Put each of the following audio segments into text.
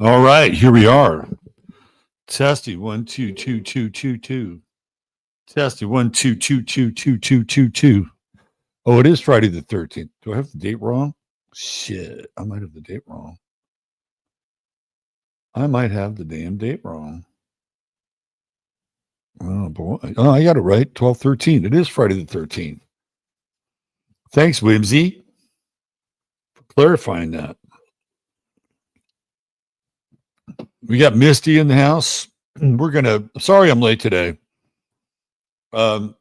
All right, here we are. Testing 1 2 2 2 2 2. Testing 1 2 2 2 2 2 2. Oh, it is Friday the 13th. Do I have the date wrong? Shit, I might have the date wrong. I might have the damn date wrong. Oh boy. Oh, I got it right. 12/13. It is Friday the 13th. Thanks, Whimsy, for clarifying that. We got Misty in the house. We're gonna. Sorry, I'm late today. I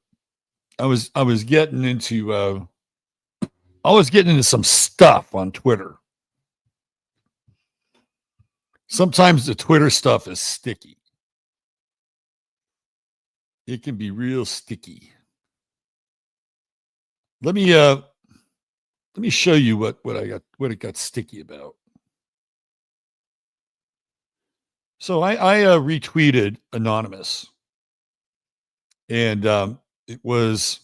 was getting into some stuff on Twitter. Sometimes the Twitter stuff is sticky. It can be real sticky. Let me show you what it got sticky about. So I retweeted Anonymous, and it was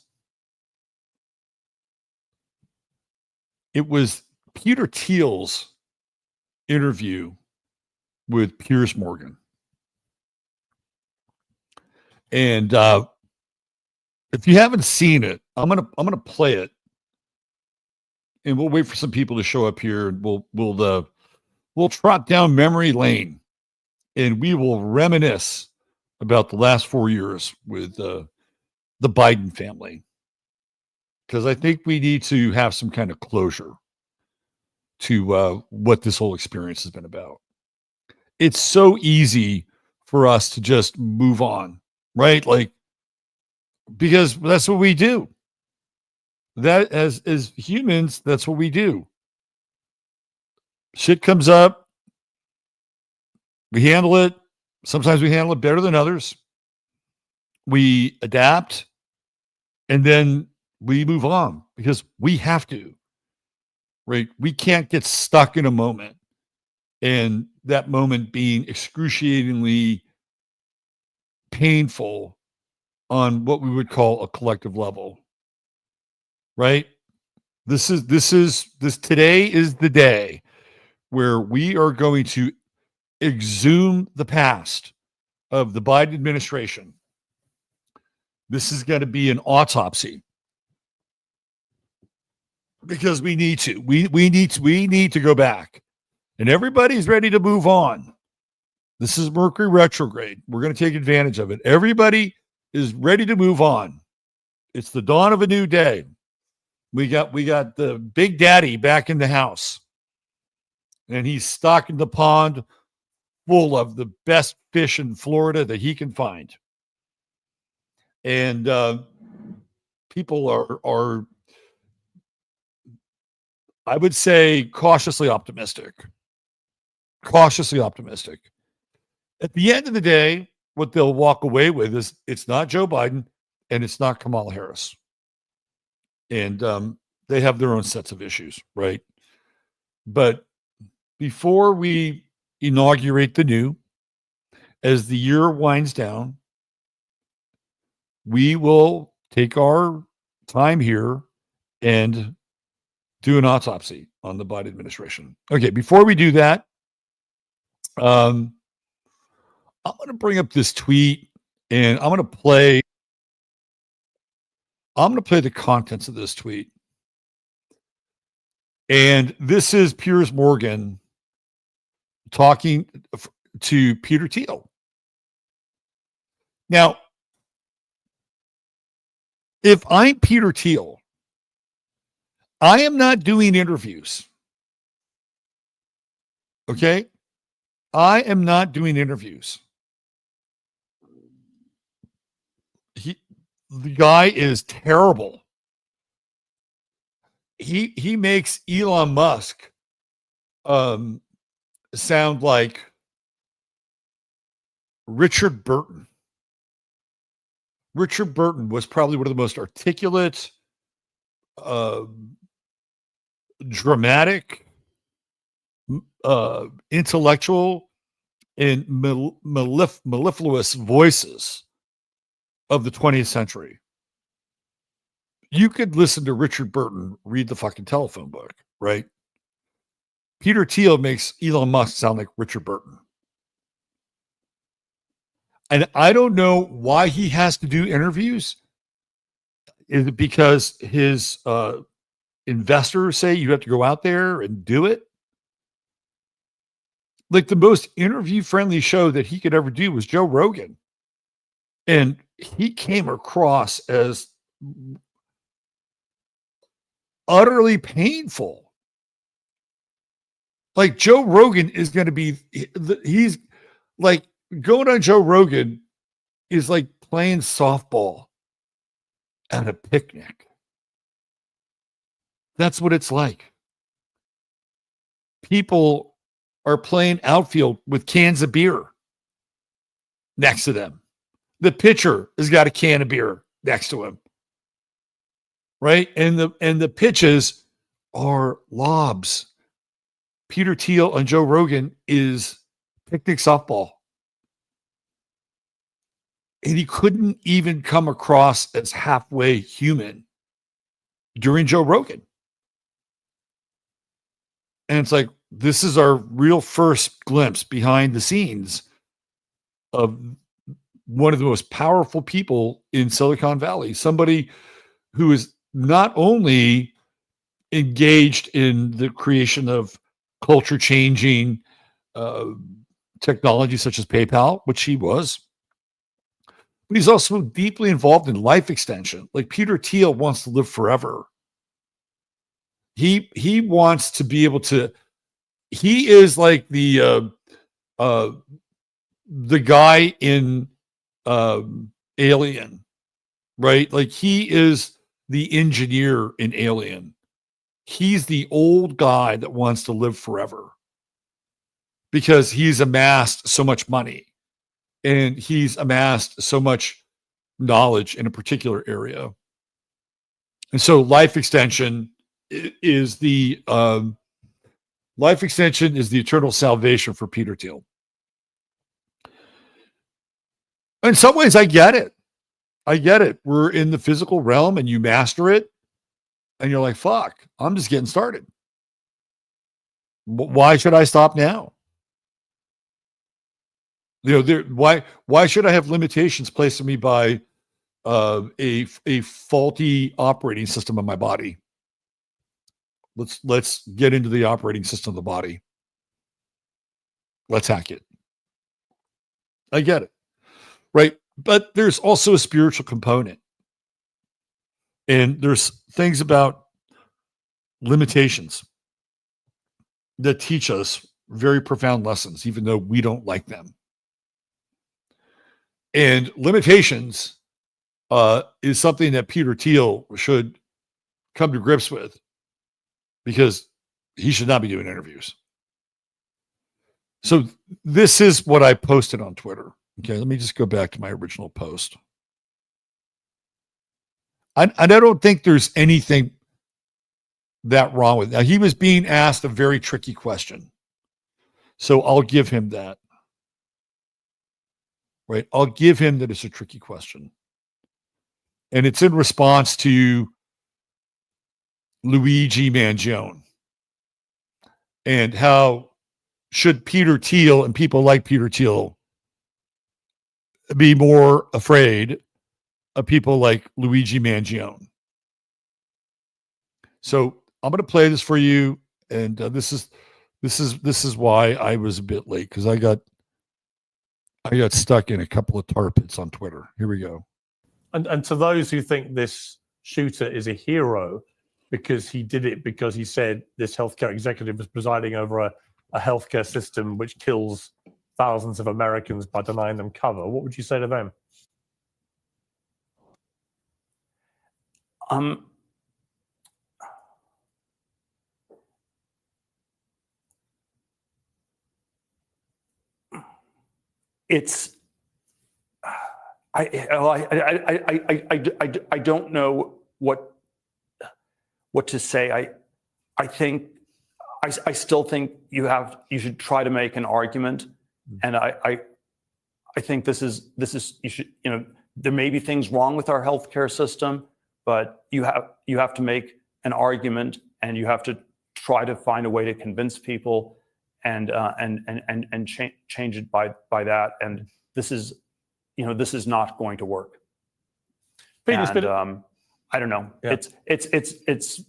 Peter Thiel's interview with Piers Morgan. And if you haven't seen it, I'm gonna play it, and we'll wait for some people to show up here. And we'll trot down memory lane, and we will reminisce about the last 4 years with the Biden family, because I think we need to have some kind of closure to what this whole experience has been about. It's so easy for us to just move on, right? Like, because that's what we do. That as humans, that's what we do. Shit comes up, we handle it. Sometimes we handle it better than others. We adapt, and then we move on because we have to, right? We can't get stuck in a moment, and that moment being excruciatingly painful on what we would call a collective level, right? Today is the day where we are going to exhume the past of the Biden administration. This is going to be an autopsy, because we need to. We need to go back, and everybody's ready to move on. This is Mercury retrograde. We're going to take advantage of it. Everybody is ready to move on. It's the dawn of a new day. We got the Big Daddy back in the house, and he's stocking the pond full of the best fish in Florida that he can find. And people are, I would say, cautiously optimistic. Cautiously optimistic. At the end of the day, what they'll walk away with is it's not Joe Biden and it's not Kamala Harris. And they have their own sets of issues, right? But before we inaugurate the new, as the year winds down, we will take our time here and do an autopsy on the Biden administration. Okay, before we do that, I'm going to bring up this tweet, and I'm going to play the contents of this tweet. And this is Piers Morgan talking to Peter Thiel. Now, if I'm Peter Thiel, I am not doing interviews. Okay? I am not doing interviews. The guy is terrible. He makes Elon Musk sound like Richard Burton. Richard Burton was probably one of the most articulate, dramatic, intellectual, and mellifluous voices of the 20th century. You could listen to Richard Burton read the fucking telephone book, right? Peter Thiel makes Elon Musk sound like Richard Burton. And I don't know why he has to do interviews. Is it because his investors say you have to go out there and do it? Like the most interview-friendly show that he could ever do was Joe Rogan. And he came across as utterly painful. Like Joe Rogan is going to be, he's like, going on Joe Rogan is like playing softball at a picnic. That's what it's like. People are playing outfield with cans of beer next to them. The pitcher has got a can of beer next to him. Right? And the pitches are lobs. Peter Thiel on Joe Rogan is picnic softball. And he couldn't even come across as halfway human during Joe Rogan. And it's like, this is our real first glimpse behind the scenes of one of the most powerful people in Silicon Valley. Somebody who is not only engaged in the creation of culture-changing technology such as PayPal, which he was, but he's also deeply involved in life extension. Like Peter Thiel wants to live forever. He wants to be able to. He is like the guy in Alien, right? Like he is the engineer in Alien. He's the old guy that wants to live forever because he's amassed so much money. And he's amassed so much knowledge in a particular area. And so life extension is the eternal salvation for Peter Thiel. In some ways, I get it. We're in the physical realm and you master it. And you're like, fuck, I'm just getting started. Why should I stop now? Why should I have limitations placed on me by a faulty operating system of my body? Let's get into the operating system of the body. Let's hack it. I get it, right? But there's also a spiritual component, and there's things about limitations that teach us very profound lessons, even though we don't like them. And limitations is something that Peter Thiel should come to grips with, because he should not be doing interviews. So this is what I posted on Twitter. Okay, let me just go back to my original post. I don't think there's anything that wrong with it. Now, he was being asked a very tricky question. So I'll give him that. Right? I'll give him that it's a tricky question. And it's in response to Luigi Mangione. And how should Peter Thiel and people like Peter Thiel be more afraid of people like Luigi Mangione? So I'm going to play this for you. And this is why I was a bit late, because I got stuck in a couple of tar pits on Twitter. Here we go. And to those who think this shooter is a hero because he did it because he said this healthcare executive was presiding over a healthcare system which kills thousands of Americans by denying them cover, what would you say to them? I don't know what to say. I still think you should try to make an argument, and I think this is you should, there may be things wrong with our healthcare system, but you have to make an argument, and you have to try to find a way to convince people and change it by that. And this is not going to work. Pete, And I don't know. Yeah. It's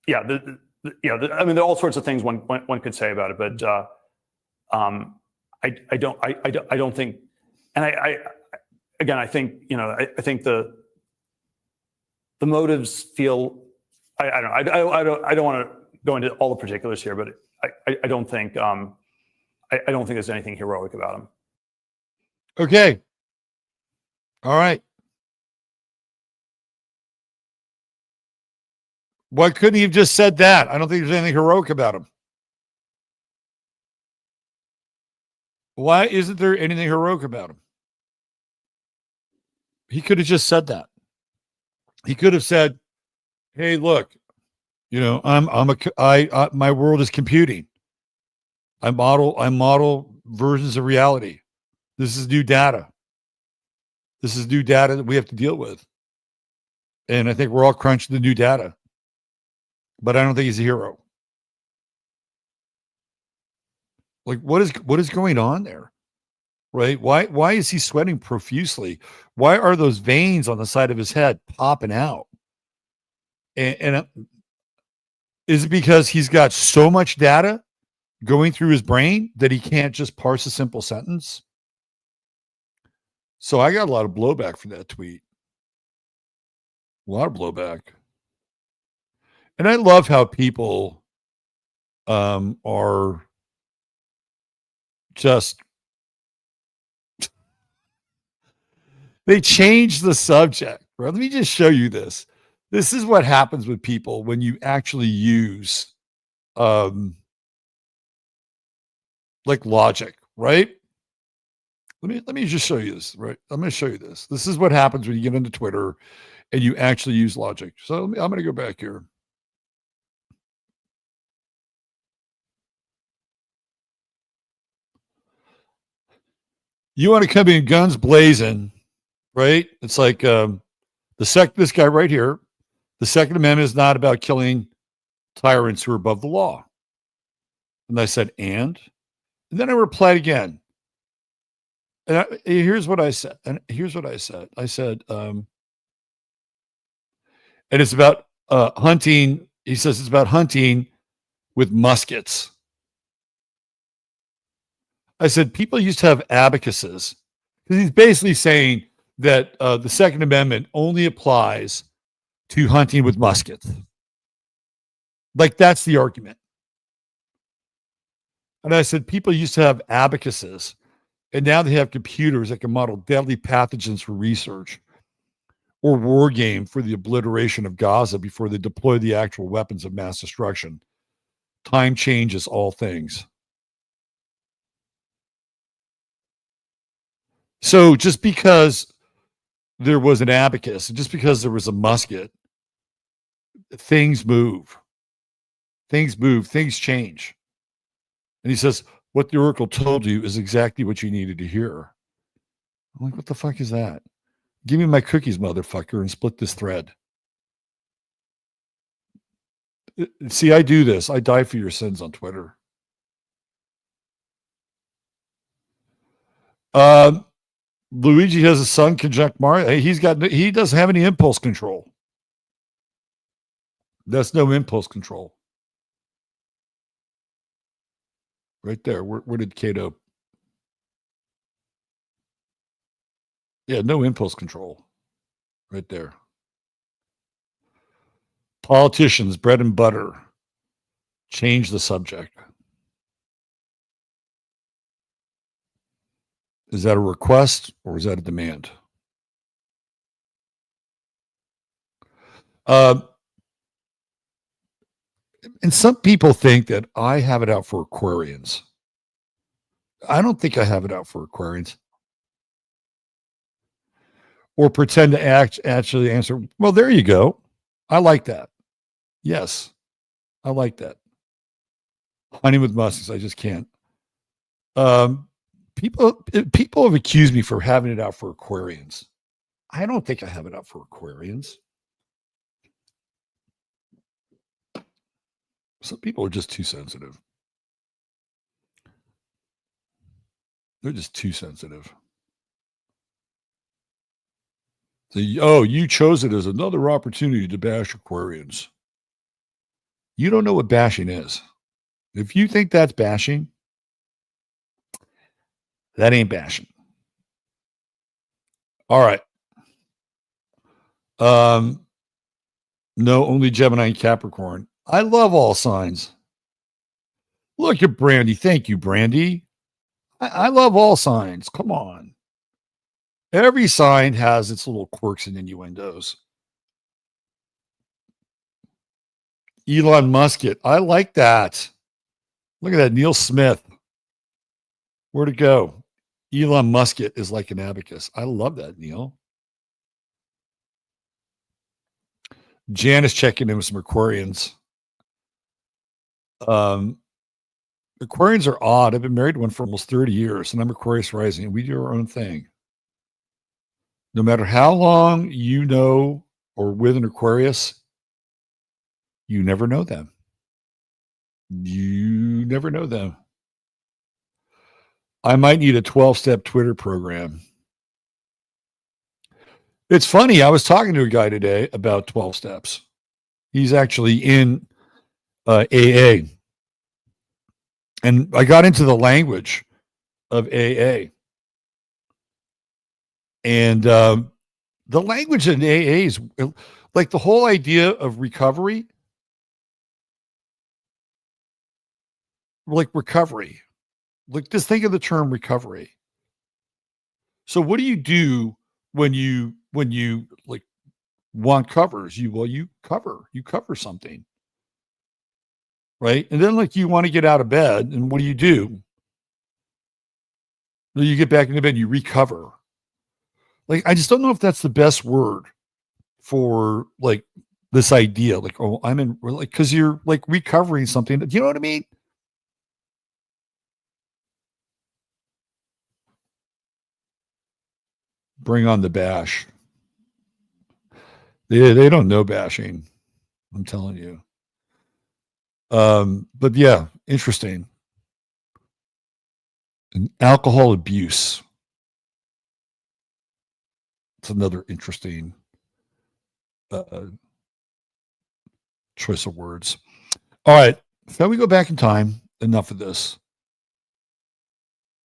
yeah. I mean, there are all sorts of things one could say about it, but I don't think, and I think I think the motives feel, I don't want to go into all the particulars here, but I don't think there's anything heroic about them. Okay. All right. Why couldn't he have just said that? I don't think there's anything heroic about him. Why isn't there anything heroic about him? He could have just said that. He could have said, "Hey, look, my world is computing. I model versions of reality. This is new data. This is new data that we have to deal with. And I think we're all crunching the new data. But I don't think he's a hero." Like, what is going on there? Right? Why is he sweating profusely? Why are those veins on the side of his head popping out? And is it because he's got so much data going through his brain that he can't just parse a simple sentence? So I got a lot of blowback for that tweet. A lot of blowback. And I love how people are just, they change the subject. Right? Let me just show you this. This is what happens with people when you actually use like logic, right? Let me just show you this, right? I'm going to show you this. This is what happens when you get into Twitter and you actually use logic. So I'm going to go back here. You want to come in guns blazing, right? It's like this guy right here. The Second Amendment is not about killing tyrants who are above the law. And I said, and then I replied again. And here's what I said. I said, and it's about hunting. He says it's about hunting with muskets. I said, people used to have abacuses, because he's basically saying that the Second Amendment only applies to hunting with muskets. Like, that's the argument. And I said, people used to have abacuses, and now they have computers that can model deadly pathogens for research, or war game for the obliteration of Gaza before they deploy the actual weapons of mass destruction. Time changes all things. So just because there was an abacus, just because there was a musket, things move. Things move. Things change. And he says, what the Oracle told you is exactly what you needed to hear. I'm like, what the fuck is that? Give me my cookies, motherfucker, and split this thread. See, I do this. I die for your sins on Twitter. Luigi has a son, conjunct Mario. Hey, he doesn't have any impulse control. That's no impulse control. Right there. Where did Cato? Yeah, no impulse control. Right there. Politicians, bread and butter. Change the subject. Is that a request or is that a demand? And some people think that I have it out for Aquarians. I don't think I have it out for Aquarians. Or pretend to actually answer. Well, there you go. I like that. Yes, I like that. Hunting with muskets, I just can't. People have accused me for having it out for Aquarians. I don't think I have it out for Aquarians. Some people are just too sensitive. They're just too sensitive. So, you chose it as another opportunity to bash Aquarians. You don't know what bashing is. If you think that's bashing, that ain't bashing. All right. No, only Gemini and Capricorn. I love all signs. Look at Brandy. Thank you, Brandy. I love all signs. Come on. Every sign has its little quirks and innuendos. Elon Musk. I like that. Look at that. Neil Smith. Where'd it go? Elon Musk is like an abacus. I love that, Neil. Janice checking in with some Aquarians. Aquarians are odd. I've been married to one for almost 30 years, and I'm Aquarius rising, and we do our own thing. No matter how long you know or with an Aquarius, you never know them. You never know them. I might need a 12-step Twitter program. It's funny. I was talking to a guy today about 12 steps. He's actually in AA. And I got into the language of AA. And the language in AA is like the whole idea of recovery. Like recovery. Like just think of the term recovery. So what do you do when you like want covers? You cover something. Right? And then like you want to get out of bed, and what do? Well, you get back into bed, you recover. Like I just don't know if that's the best word for like this idea. Like, oh, I'm in like because you're like recovering something. Do you know what I mean? Bring on the bash. They don't know bashing. I'm telling you. But yeah, interesting. And alcohol abuse. It's another interesting choice of words. All right. Shall we go back in time? Enough of this.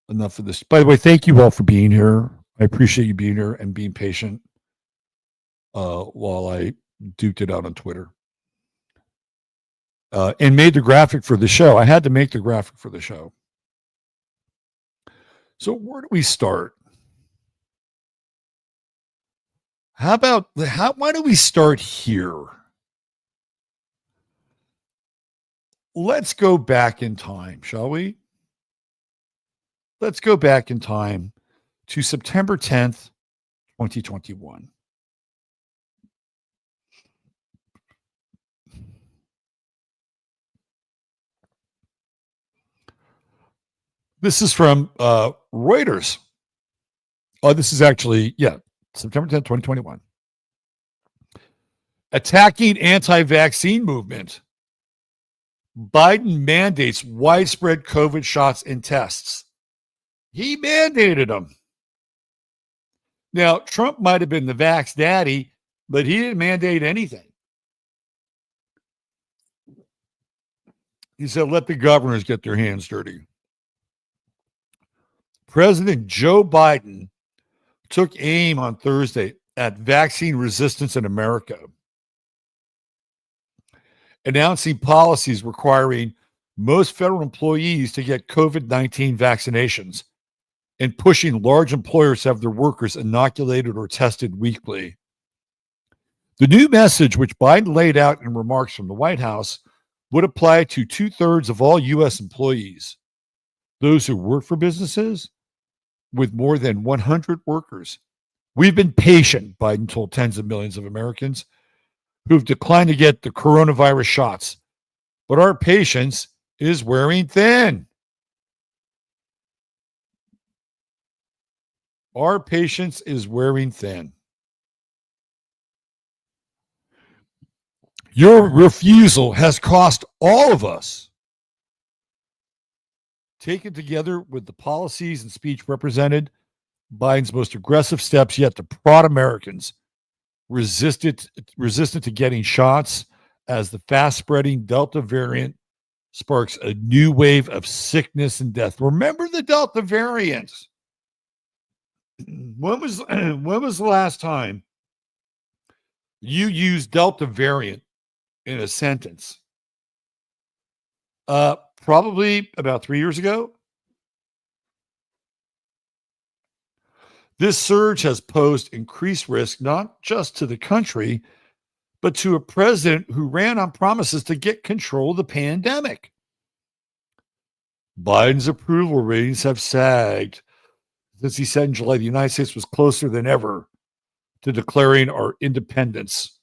By the way, thank you all for being here. I appreciate you being here and being patient while I duked it out on Twitter. And made the graphic for the show. I had to make the graphic for the show. So where do we start? Why don't we start here? Let's go back in time, shall we? Let's go back in time to September 10th, 2021. This is from Reuters. Oh, this is actually, September 10th, 2021. Attacking anti-vaccine movement. Biden mandates widespread COVID shots and tests. He mandated them. Now, Trump might have been the vax daddy, but he didn't mandate anything. He said, let the governors get their hands dirty. President Joe Biden took aim on Thursday at vaccine resistance in America, announcing policies requiring most federal employees to get COVID-19 vaccinations and pushing large employers to have their workers inoculated or tested weekly. The new message, which Biden laid out in remarks from the White House, would apply to 2/3 of all U.S. employees, those who work for businesses with more than 100 workers. We've been patient, Biden told tens of millions of Americans who've declined to get the coronavirus shots, but our patience is wearing thin. Our patience is wearing thin. Your refusal has cost all of us. Taken together with the policies and speech represented, Biden's most aggressive steps yet to prod Americans resistant to getting shots as the fast-spreading Delta variant sparks a new wave of sickness and death. Remember the Delta variant. When was the last time you used Delta variant in a sentence? Probably about 3 years ago. This surge has posed increased risk not just to the country, but to a president who ran on promises to get control of the pandemic. Biden's approval ratings have sagged since he said in July the United States was closer than ever to declaring our independence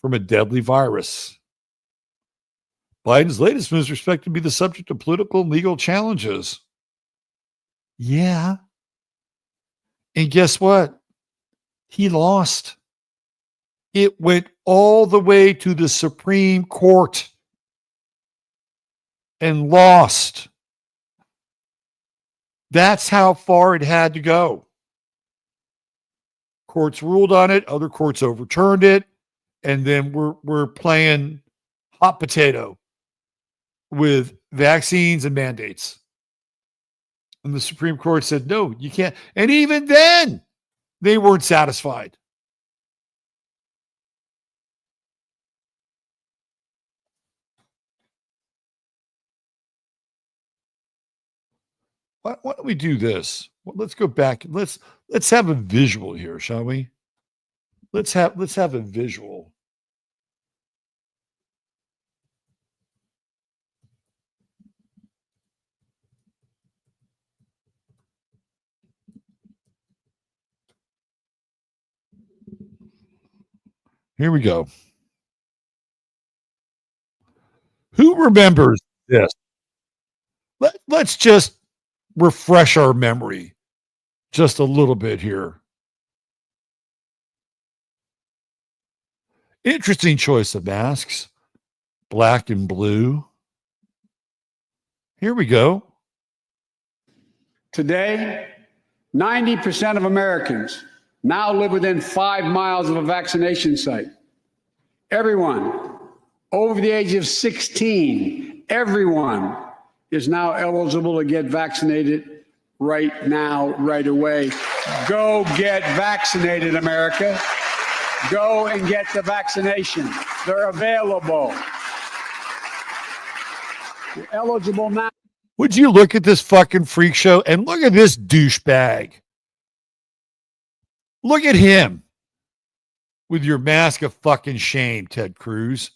from a deadly virus. Biden's latest moves are expected to be the subject of political and legal challenges. Yeah. And guess what? He lost. It went all the way to the Supreme Court and lost. That's how far it had to go. Courts ruled on it, other courts overturned it, and then we're playing hot potato with vaccines and mandates. And the Supreme Court said, no, you can't. And even then, they weren't satisfied. Why don't we do this? Well, let's go back. Let's have a visual here, shall we? Let's have a visual. Here we go. Who remembers this? Let's just refresh our memory just a little bit here. Interesting choice of masks. Black and blue. Here we go. Today, 90% of Americans now live within 5 miles of a vaccination site. Everyone over the age of 16, everyone is now eligible to get vaccinated right now, right away. Go get vaccinated, America. Go and get the vaccination. They're available. You're eligible now. Would you look at this fucking freak show and look at this douchebag? Look at him with your mask of fucking shame, Ted Cruz.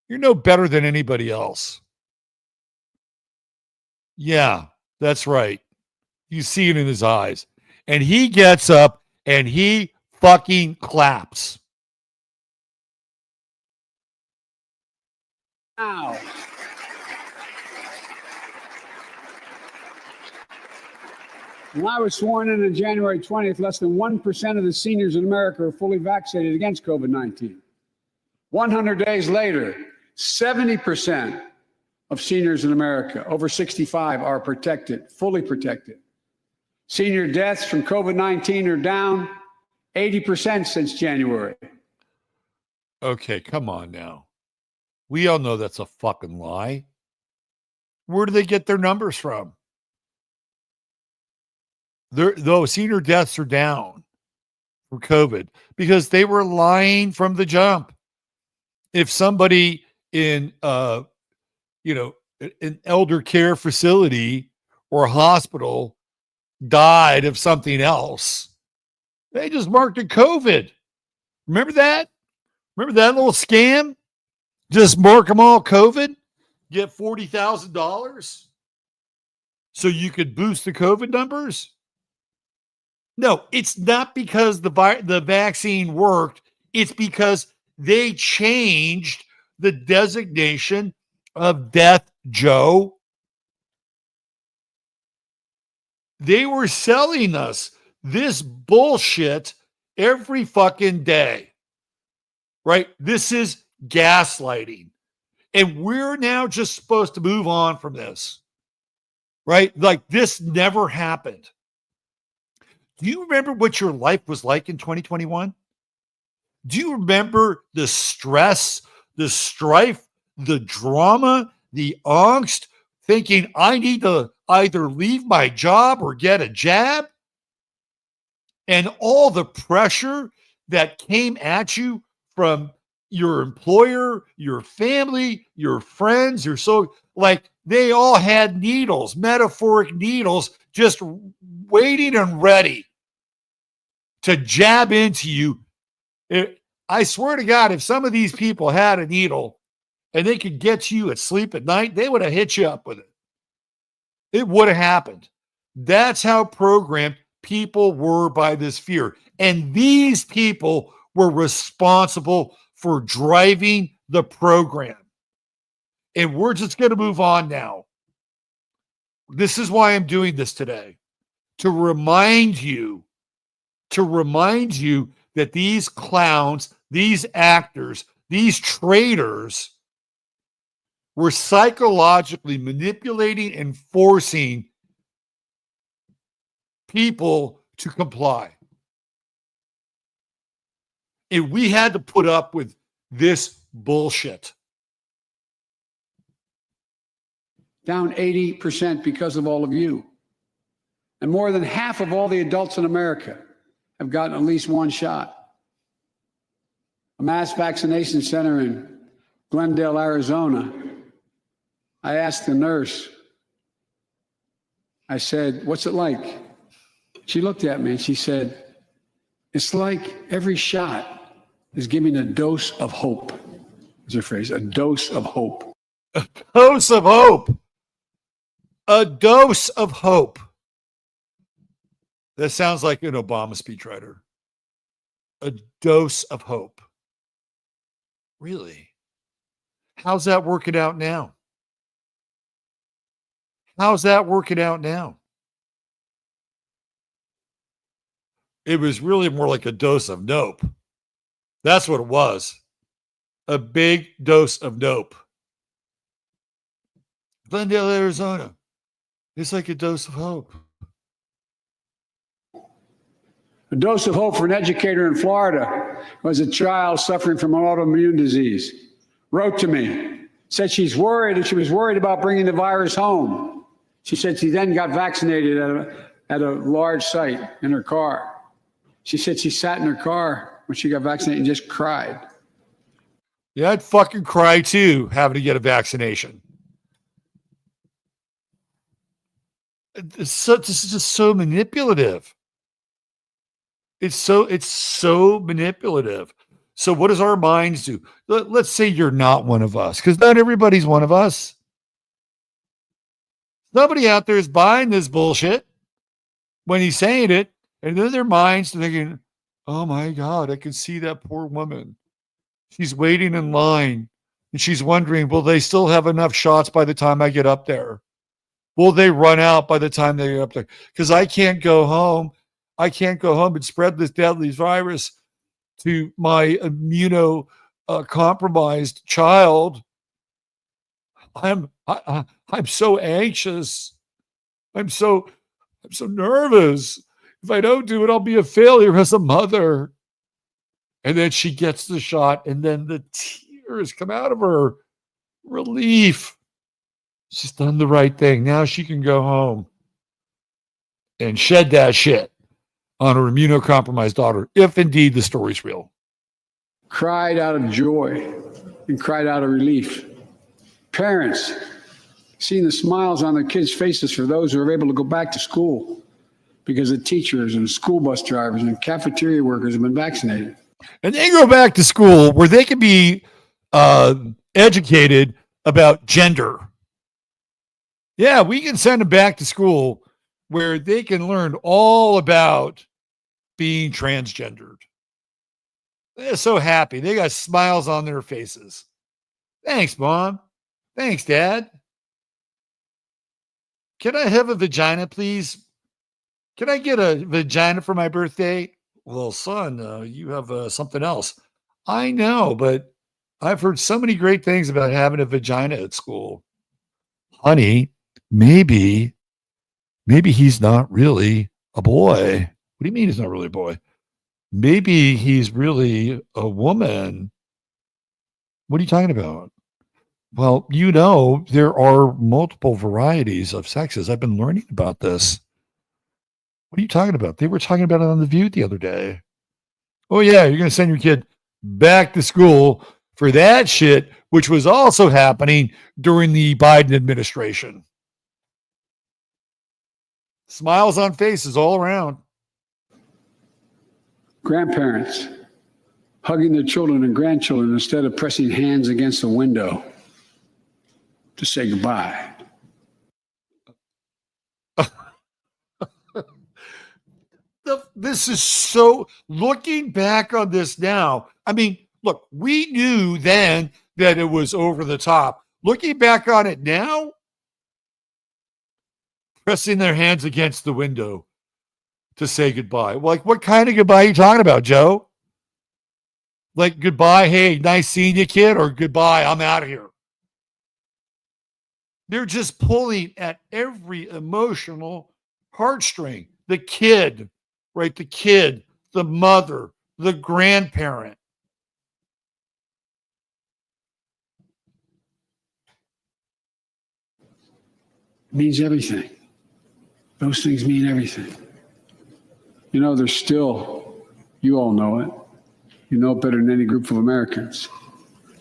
You're no better than anybody else. Yeah, that's right. You see it in his eyes. And he gets up and he fucking claps. Now. When I was sworn in on January 20th, less than 1% of the seniors in America are fully vaccinated against COVID-19. 100 days later, 70% of seniors in America over 65 are protected, fully protected. Senior deaths from COVID-19 are down 80% since January. Okay, come on now. We all know that's a fucking lie. Where do they get their numbers from? Those senior deaths are down from COVID because they were lying from the jump. If somebody in an elder care facility or a hospital died of something else, they just marked it COVID. Remember that? Remember that little scam? Just mark them all COVID, get $40,000 so you could boost the COVID numbers? No, it's not because the vaccine worked. It's because they changed the designation of death, Joe. They were selling us this bullshit every fucking day, right? This is gaslighting. And we're now just supposed to move on from this, right? Like this never happened. Do you remember what your life was like in 2021? Do you remember the stress, the strife, the drama, the angst, thinking I need to either leave my job or get a jab? And all the pressure that came at you from your employer, your family, your friends, like they all had needles, metaphoric needles, just waiting and ready to jab into you. I swear to God, if some of these people had a needle and they could get you at sleep at night, they would have hit you up with it. It would have happened. That's how programmed people were by this fear. And these people were responsible for driving the program. And we're just going to move on now. This is why I'm doing this today, to remind you that these clowns, these actors, these traitors were psychologically manipulating and forcing people to comply. And we had to put up with this bullshit. Down 80% because of all of you. And more than half of all the adults in America have gotten at least one shot. A mass vaccination center in Glendale, Arizona. I asked the nurse, I said, "What's it like?" She looked at me and she said, "It's like every shot is giving a dose of hope." Is her phrase, a dose of hope. A dose of hope. A dose of hope. That sounds like an Obama speechwriter. A dose of hope. Really? How's that working out now? How's that working out now? It was really more like a dose of nope. That's what it was. A big dose of nope. Glendale, Arizona. It's like a dose of hope. A dose of hope for an educator in Florida who has a child suffering from an autoimmune disease. Wrote to me, said she's worried, and she was worried about bringing the virus home. She said she then got vaccinated at a large site in her car. She said she sat in her car when she got vaccinated and just cried. Yeah, I'd fucking cry too, having to get a vaccination. This is just so manipulative. It's so manipulative. So what does our minds do? Let's say you're not one of us, because not everybody's one of us. Somebody out there is buying this bullshit when he's saying it, and then their minds thinking, "Oh my God, I can see that poor woman. She's waiting in line, and she's wondering, will they still have enough shots by the time I get up there? Will they run out by the time they get up there? Because I can't go home. I can't go home and spread this deadly virus to my immunocompromised child. I'm so anxious. I'm so nervous. If I don't do it, I'll be a failure as a mother." And then she gets the shot, and then the tears come out of her. Relief. She's done the right thing. Now she can go home and shed that shit on her immunocompromised daughter, if indeed the story's real. Cried out of joy and cried out of relief. Parents, seeing the smiles on their kids' faces for those who are able to go back to school because the teachers and school bus drivers and cafeteria workers have been vaccinated. And they go back to school where they can be educated about gender. Yeah, we can send them back to school where they can learn all about being transgendered. They're so happy. They got smiles on their faces. Thanks, Mom. Thanks, Dad. Can I have a vagina, please? Can I get a vagina for my birthday? Well, son, you have something else. I know, but I've heard so many great things about having a vagina at school. Honey, maybe he's not really a boy. What do you mean he's not really a boy? Maybe he's really a woman. What are you talking about? Well, there are multiple varieties of sexes. I've been learning about this. What are you talking about? They were talking about it on The View the other day. Oh, yeah, you're going to send your kid back to school for that shit, which was also happening during the Biden administration. Smiles on faces all around. Grandparents hugging their children and grandchildren instead of pressing hands against a window to say goodbye. This is so, looking back on this now, I mean, look, we knew then that it was over the top. Looking back on it now, pressing their hands against the window to say goodbye. Like, what kind of goodbye are you talking about, Joe? Like, goodbye, hey, nice seeing you, kid, or goodbye, I'm out of here. They're just pulling at every emotional heartstring. The kid, right? The kid, the mother, the grandparent. It means everything. Those things mean everything. There's still, you all know it. You know it better than any group of Americans.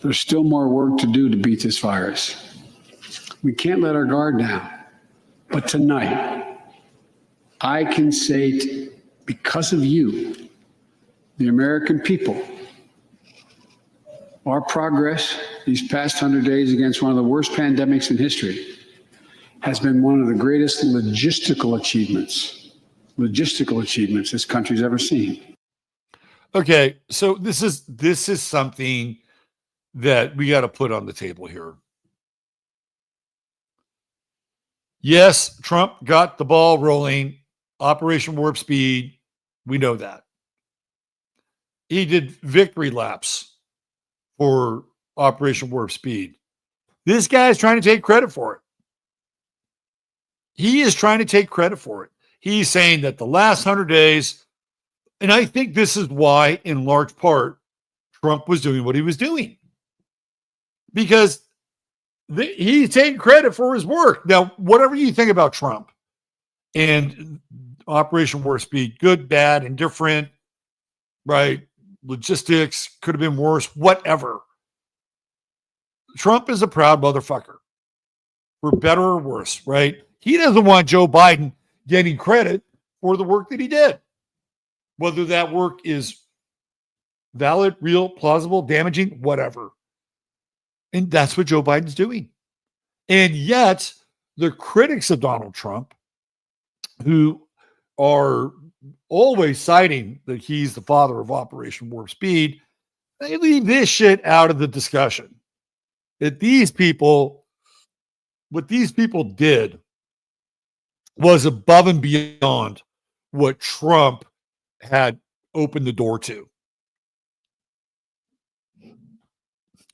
There's still more work to do to beat this virus. We can't let our guard down. But tonight, I can say, because of you, the American people, our progress these past 100 days against one of the worst pandemics in history has been one of the greatest logistical achievements this country's ever seen. Okay, so this is something that we got to put on the table here. Yes, Trump got the ball rolling, Operation Warp Speed. We know that. He did victory laps for Operation Warp Speed. This guy's trying to take credit for it. He is trying to take credit for it. He's saying that the last 100 days, and I think this is why, in large part, Trump was doing what he was doing. Because he's taking credit for his work. Now, whatever you think about Trump and Operation Warp Speed, good, bad, indifferent, right? Logistics could have been worse, whatever. Trump is a proud motherfucker, for better or worse, right? He doesn't want Joe Biden getting credit for the work that he did. Whether that work is valid, real, plausible, damaging, whatever. And that's what Joe Biden's doing. And yet, the critics of Donald Trump, who are always citing that he's the father of Operation Warp Speed, they leave this shit out of the discussion. That what these people did was above and beyond what Trump had opened the door to.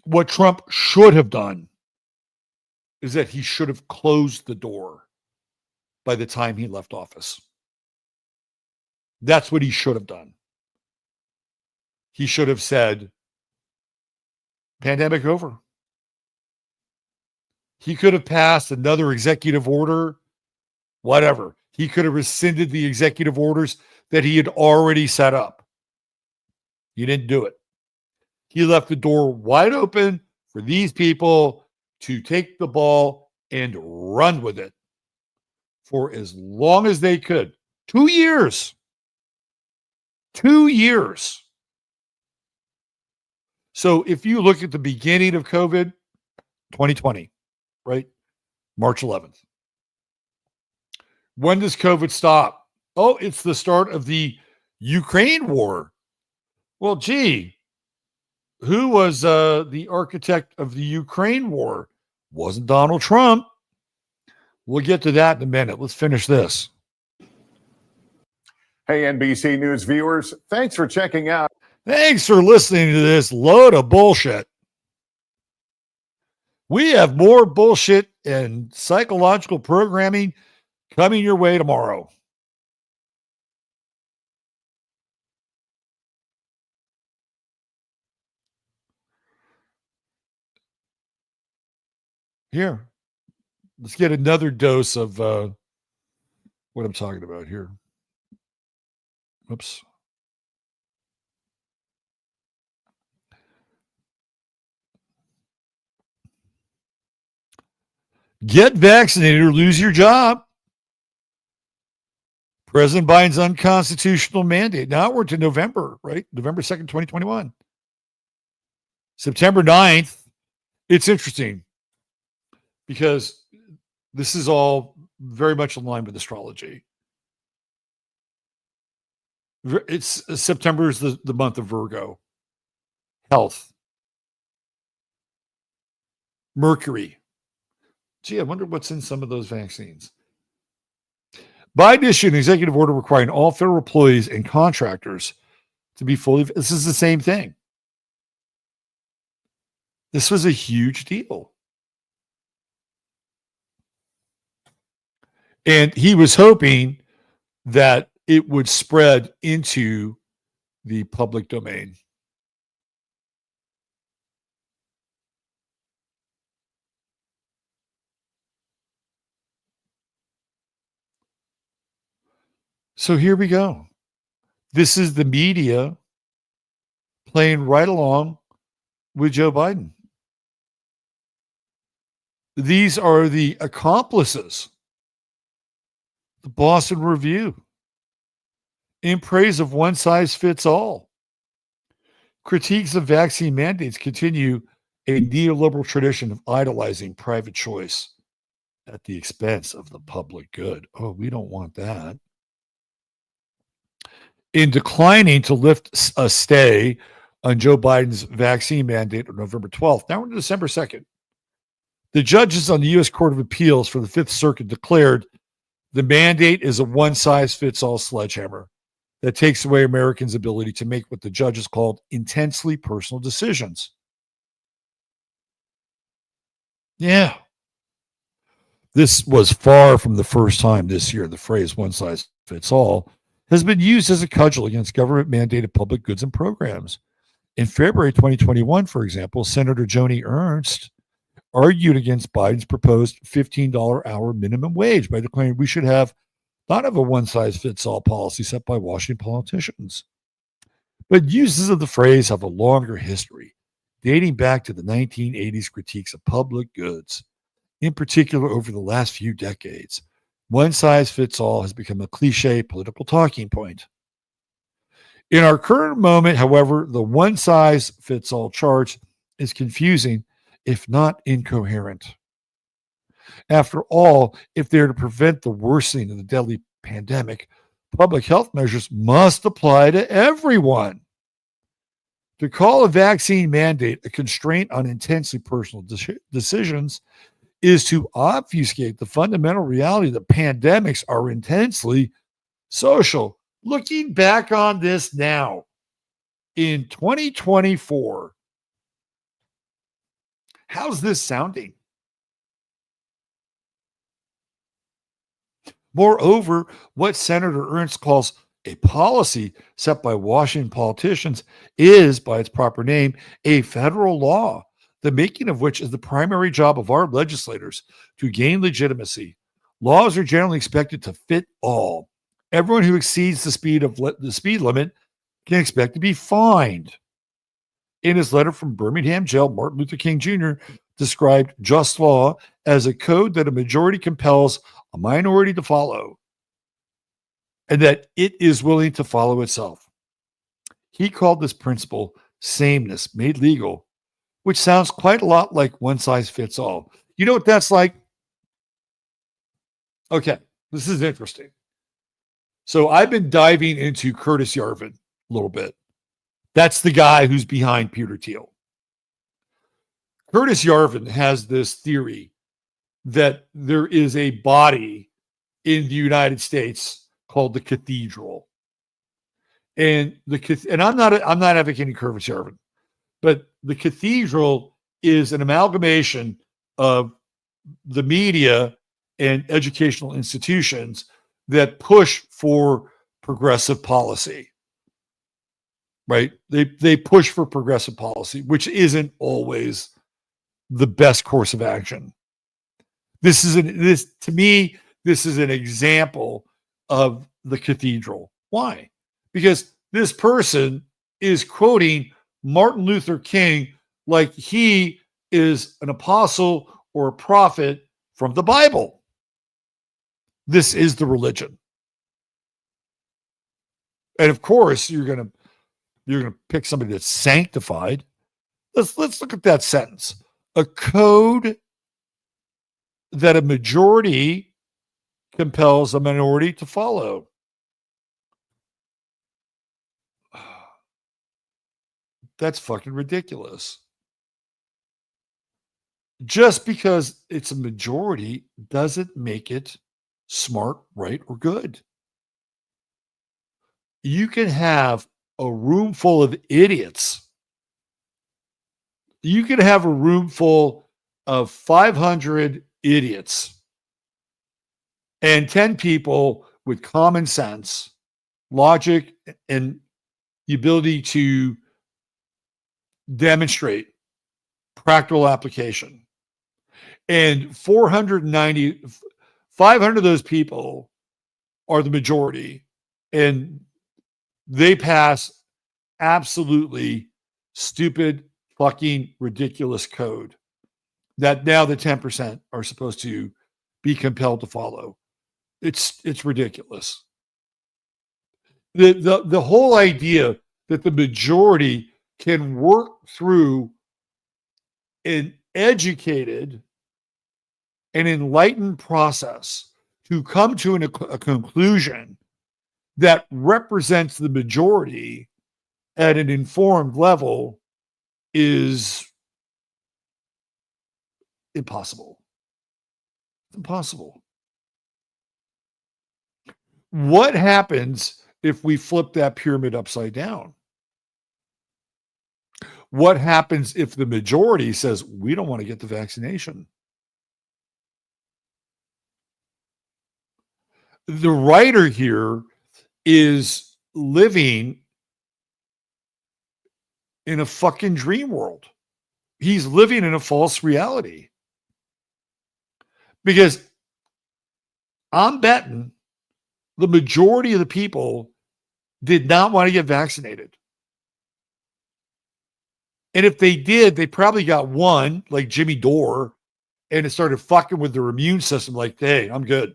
What Trump should have done is that he should have closed the door by the time he left office. That's what he should have done. He should have said, pandemic over. He could have passed another executive order, whatever. He could have rescinded the executive orders that he had already set up. He didn't do it. He left the door wide open for these people to take the ball and run with it for as long as they could. 2 years. 2 years. So if you look at the beginning of COVID, 2020, right? March 11th. When does COVID stop? Oh, it's the start of the Ukraine war. Well, gee, who was the architect of the Ukraine war? Wasn't Donald Trump. We'll get to that in a minute. Let's finish this. Hey, NBC News viewers, thanks for checking out. Thanks for listening to this load of bullshit. We have more bullshit and psychological programming coming your way tomorrow. Here, let's get another dose of what I'm talking about here. Oops. Get vaccinated or lose your job. President Biden's unconstitutional mandate. Now we're to November, right? November 2nd, 2021. September 9th. It's interesting because this is all very much in line with astrology. It's September is the month of Virgo. Health. Mercury. Gee, I wonder what's in some of those vaccines. Biden issued an executive order requiring all federal employees and contractors to be fully. This is the same thing. This was a huge deal. And he was hoping that it would spread into the public domain. So here we go. This is the media playing right along with Joe Biden. These are the accomplices. The Boston Review, in praise of one size fits all. Critiques of vaccine mandates continue a neoliberal tradition of idolizing private choice at the expense of the public good. Oh, we don't want that. In declining to lift a stay on Joe Biden's vaccine mandate on November 12th, now we're on December 2nd, the judges on the U.S. Court of Appeals for the Fifth Circuit declared the mandate is a one-size-fits-all sledgehammer that takes away Americans' ability to make what the judges called intensely personal decisions. Yeah. This was far from the first time this year the phrase one-size-fits-all has been used as a cudgel against government-mandated public goods and programs. In February 2021, for example, Senator Joni Ernst argued against Biden's proposed $15 hour minimum wage by declaring we should not have a one-size-fits-all policy set by Washington politicians. But uses of the phrase have a longer history, dating back to the 1980s critiques of public goods. In particular, over the last few decades, one-size-fits-all has become a cliche political talking point. In our current moment, however, the one-size-fits-all charge is confusing, if not incoherent. After all, if they're to prevent the worsening of the deadly pandemic, public health measures must apply to everyone. To call a vaccine mandate a constraint on intensely personal decisions is to obfuscate the fundamental reality that pandemics are intensely social. Looking back on this now, in 2024, how's this sounding? Moreover, what Senator Ernst calls a policy set by Washington politicians is, by its proper name, a federal law, the making of which is the primary job of our legislators to gain legitimacy. Laws are generally expected to fit all. Everyone who exceeds the speed limit can expect to be fined. In his letter from Birmingham jail, Martin Luther King Jr. described just law as a code that a majority compels a minority to follow, and that it is willing to follow itself. He called this principle sameness made legal, which sounds quite a lot like one size fits all. You know what that's like? Okay, this is interesting. So I've been diving into Curtis Yarvin a little bit. That's the guy who's behind Peter Thiel. Curtis Yarvin has this theory that there is a body in the United States called the cathedral. And I'm not advocating Curtis Yarvin, but the cathedral is an amalgamation of the media and educational institutions that push for progressive policy, right? They push for progressive policy, which isn't always the best course of action. To me, this is an example of the cathedral. Why? Because this person is quoting Martin Luther King like he is an apostle or a prophet from the Bible. This is the religion. And of course, you're gonna pick somebody that's sanctified. Let's look at that sentence. A code that a majority compels a minority to follow. That's fucking ridiculous. Just because it's a majority doesn't make it smart, right, or good. You can have a room full of idiots. You can have a room full of 500 idiots and 10 people with common sense, logic, and the ability to demonstrate practical application. And 500 of those people are the majority, and they pass absolutely stupid, fucking ridiculous code that now the 10% are supposed to be compelled to follow. It's ridiculous. The whole idea that the majority can work through an educated and enlightened process to come to a conclusion that represents the majority at an informed level is impossible. It's impossible. What happens if we flip that pyramid upside down? What happens if the majority says, we don't want to get the vaccination? The writer here is living in a fucking dream world. He's living in a false reality. Because I'm betting the majority of the people did not want to get vaccinated. And if they did, they probably got one, like Jimmy Dore, and it started fucking with their immune system like, hey, I'm good.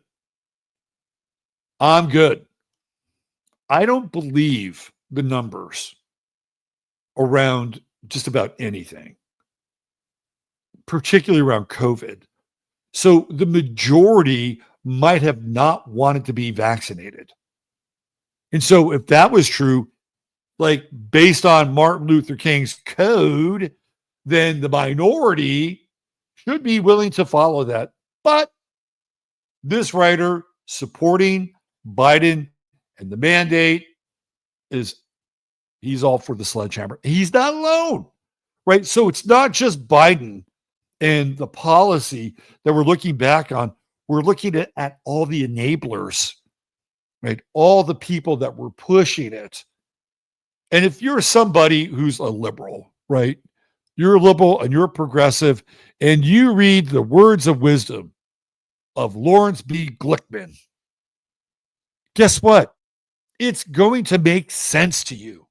I'm good. I don't believe the numbers around just about anything, particularly around COVID. So the majority might have not wanted to be vaccinated. And so if that was true, like based on Martin Luther King's code, then the minority should be willing to follow that. But this writer supporting Biden and the mandate he's all for the sledgehammer. He's not alone, right? So it's not just Biden and the policy that we're looking back on. We're looking at all the enablers, right? All the people that were pushing it. And if you're somebody who's a liberal, right? You're a liberal and you're progressive, and you read the words of wisdom of Lawrence B. Glickman, guess what? It's going to make sense to you.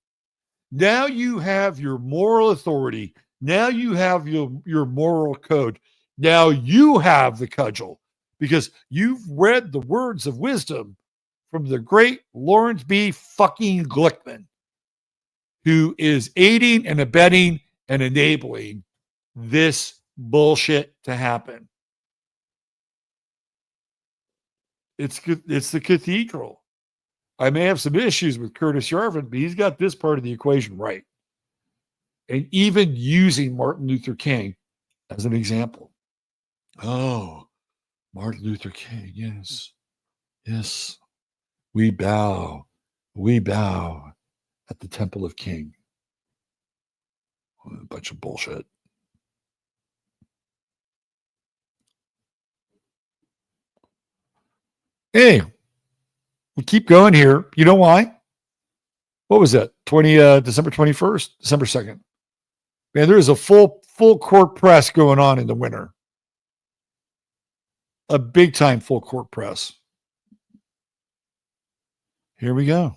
Now you have your moral authority. Now you have your moral code. Now you have the cudgel because you've read the words of wisdom from the great Lawrence B. fucking Glickman, who is aiding and abetting and enabling this bullshit to happen. It's the cathedral. I may have some issues with Curtis Yarvin, but he's got this part of the equation right. And even using Martin Luther King as an example. Oh, Martin Luther King, yes. Yes. We bow at the Temple of King. A bunch of bullshit. Hey, we keep going here. You know why? What was that? December 21st, December 2nd. Man, there is a full court press going on in the winter. A big time full court press. Here we go.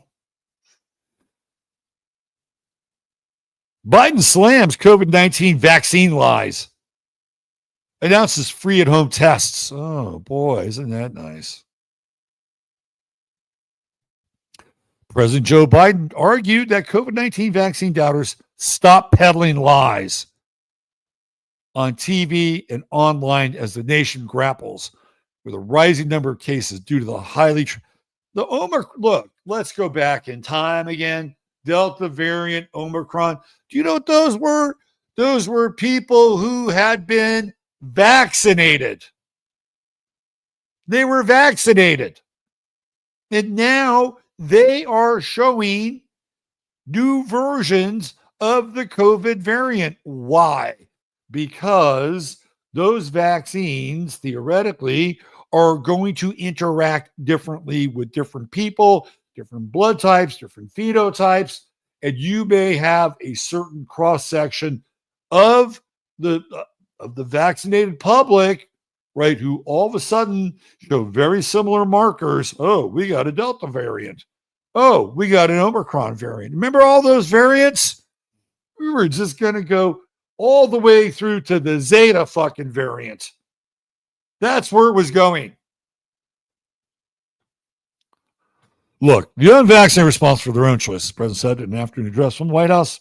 Biden slams COVID-19 vaccine lies. Announces free at home tests. Oh boy, isn't that nice? President Joe Biden argued that COVID-19 vaccine doubters stop peddling lies on TV and online as the nation grapples with a rising number of cases due to the Omicron. Look, let's go back in time again. Delta variant, Omicron. Do you know what those were? Those were people who had been vaccinated. They were vaccinated. And now they are showing new versions of the COVID variant. Why? Because those vaccines theoretically are going to interact differently with different people, different blood types, different phenotypes, and you may have a certain cross-section of the vaccinated public, right, who all of a sudden show very similar markers. Oh, we got a Delta variant. Oh, we got an Omicron variant. Remember all those variants? We were just going to go all the way through to the Zeta fucking variant. That's where it was going. Look, the unvaccinated are responsible for their own choices, the president said in an afternoon address from the White House.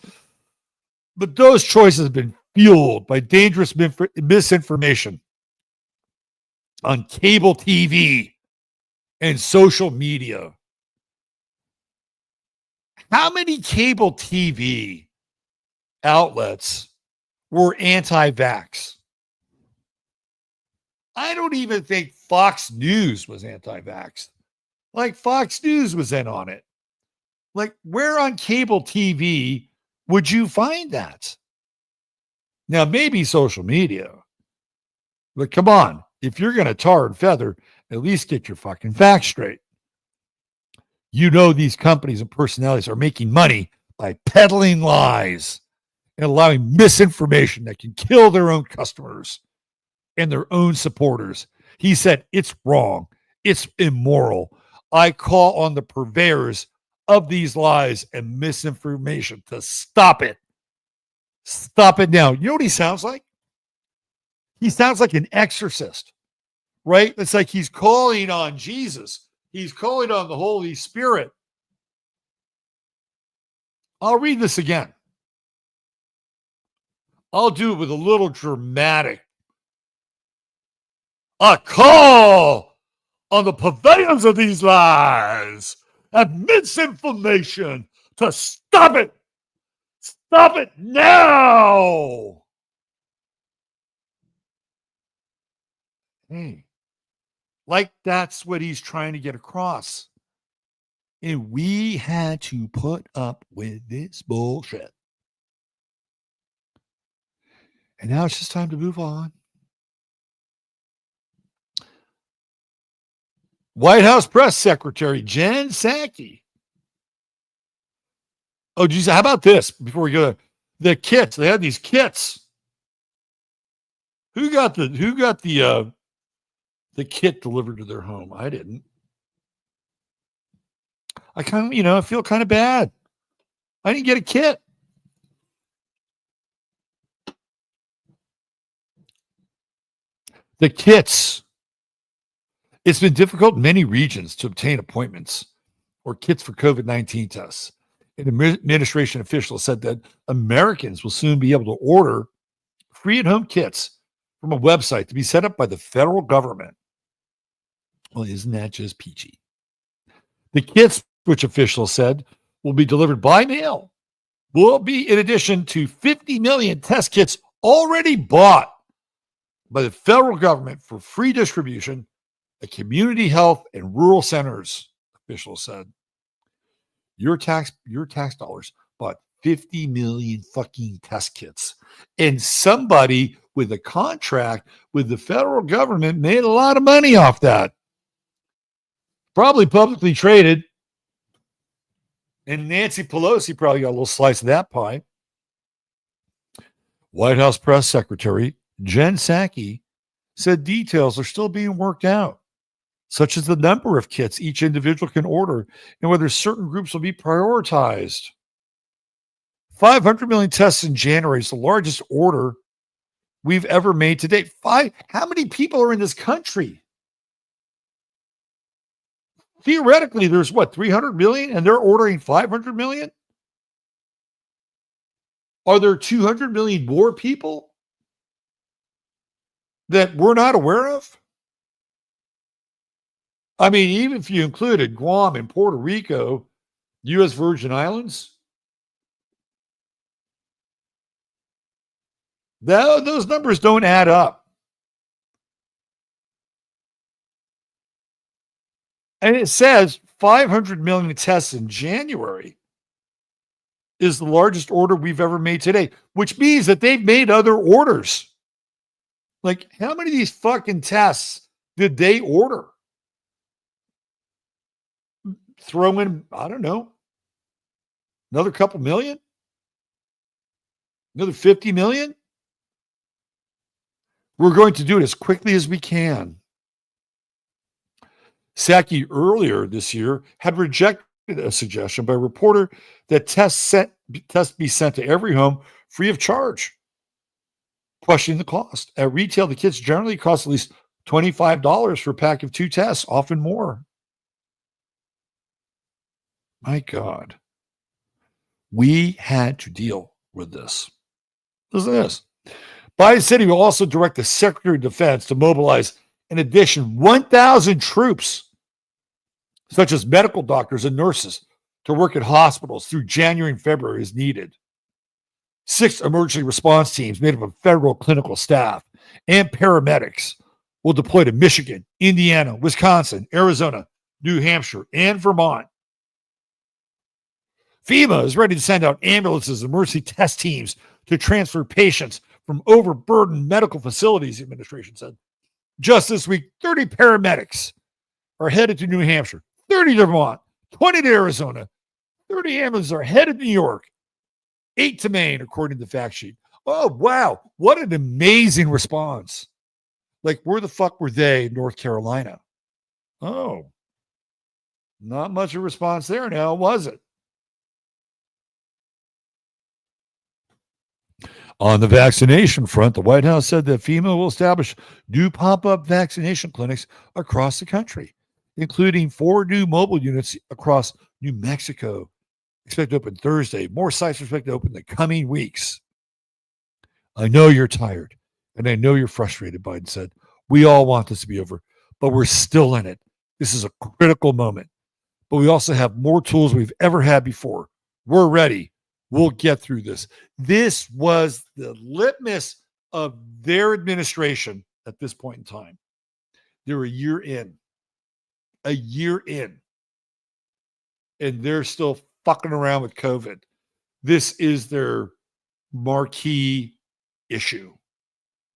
But those choices have been fueled by dangerous misinformation on cable TV and social media. How many cable TV outlets were anti-vax? I don't even think Fox News was anti-vax. Like Fox News was in on it. Like, where on cable TV would you find that? Now, maybe social media. But come on, if you're going to tar and feather, at least get your fucking facts straight. You know these companies and personalities are making money by peddling lies and allowing misinformation that can kill their own customers and their own supporters. He said, it's wrong. It's immoral. I call on the purveyors of these lies and misinformation to stop it. Stop it now. You know what he sounds like? He sounds like an exorcist, right? It's like he's calling on Jesus. He's calling on the Holy Spirit. I'll read this again. I'll do it with a little dramatic. A call on the purveyors of these lies and misinformation to stop it. Stop it now. Hey, like that's what he's trying to get across. And we had to put up with this bullshit. And now it's just time to move on. White House Press Secretary Jan Psaki. Oh, geez, how about this before we go? The kits. They had these kits. Who got the kit delivered to their home? I didn't. I kind of, I feel kind of bad. I didn't get a kit. The kits. It's been difficult in many regions to obtain appointments or kits for COVID-19 tests. An administration official said that Americans will soon be able to order free at-home kits from a website to be set up by the federal government. Well, isn't that just peachy? The kits, which officials said will be delivered by mail, will be in addition to 50 million test kits already bought by the federal government for free distribution at community health and rural centers, officials said. Your tax dollars bought 50 million fucking test kits. And somebody with a contract with the federal government made a lot of money off that. probably publicly traded. And Nancy Pelosi probably got a little slice of that pie. White House Press Secretary Jan Psaki said details are still being worked out, such as the number of kits each individual can order and whether certain groups will be prioritized. 500 million tests in January is the largest order we've ever made to date. How many people are in this country? Theoretically, there's 300 million, and they're ordering 500 million? Are there 200 million more people that we're not aware of? I mean, even if you included Guam and Puerto Rico, U.S. Virgin Islands, those numbers don't add up. And it says 500 million tests in January is the largest order we've ever made today, which means that they've made other orders. Like, how many of these fucking tests did they order? Throw in, I don't know, another couple million? Another 50 million? We're going to do it as quickly as we can. Psaki earlier this year had rejected a suggestion by a reporter that tests be sent to every home free of charge, questioning the cost. At retail, the kits generally cost at least $25 for a pack of 2 tests, often more. My God. We had to deal with this. Listen to this. Biden said he will also direct the Secretary of Defense to mobilize an additional 1,000 troops, such as medical doctors and nurses, to work at hospitals through January and February as needed. 6 emergency response teams made up of federal clinical staff and paramedics will deploy to Michigan, Indiana, Wisconsin, Arizona, New Hampshire, and Vermont. FEMA is ready to send out ambulances and emergency test teams to transfer patients from overburdened medical facilities, the administration said. Just this week, 30 paramedics are headed to New Hampshire, 30 to Vermont, 20 to Arizona, 30 ambulances are headed to New York, 8 to Maine, according to the fact sheet. Oh, wow. What an amazing response. Like, where the fuck were they in North Carolina? Oh, not much of a response there now, was it? On the vaccination front, the White House said that FEMA will establish new pop-up vaccination clinics across the country, including 4 new mobile units across New Mexico, expected to open Thursday. More sites are expected to open in the coming weeks. I know you're tired, and I know you're frustrated, Biden said. We all want this to be over, but we're still in it. This is a critical moment. But we also have more tools we've ever had before. We're ready. We'll get through this. This was the litmus of their administration at this point in time. They're a year in, and they're still fucking around with COVID. This is their marquee issue,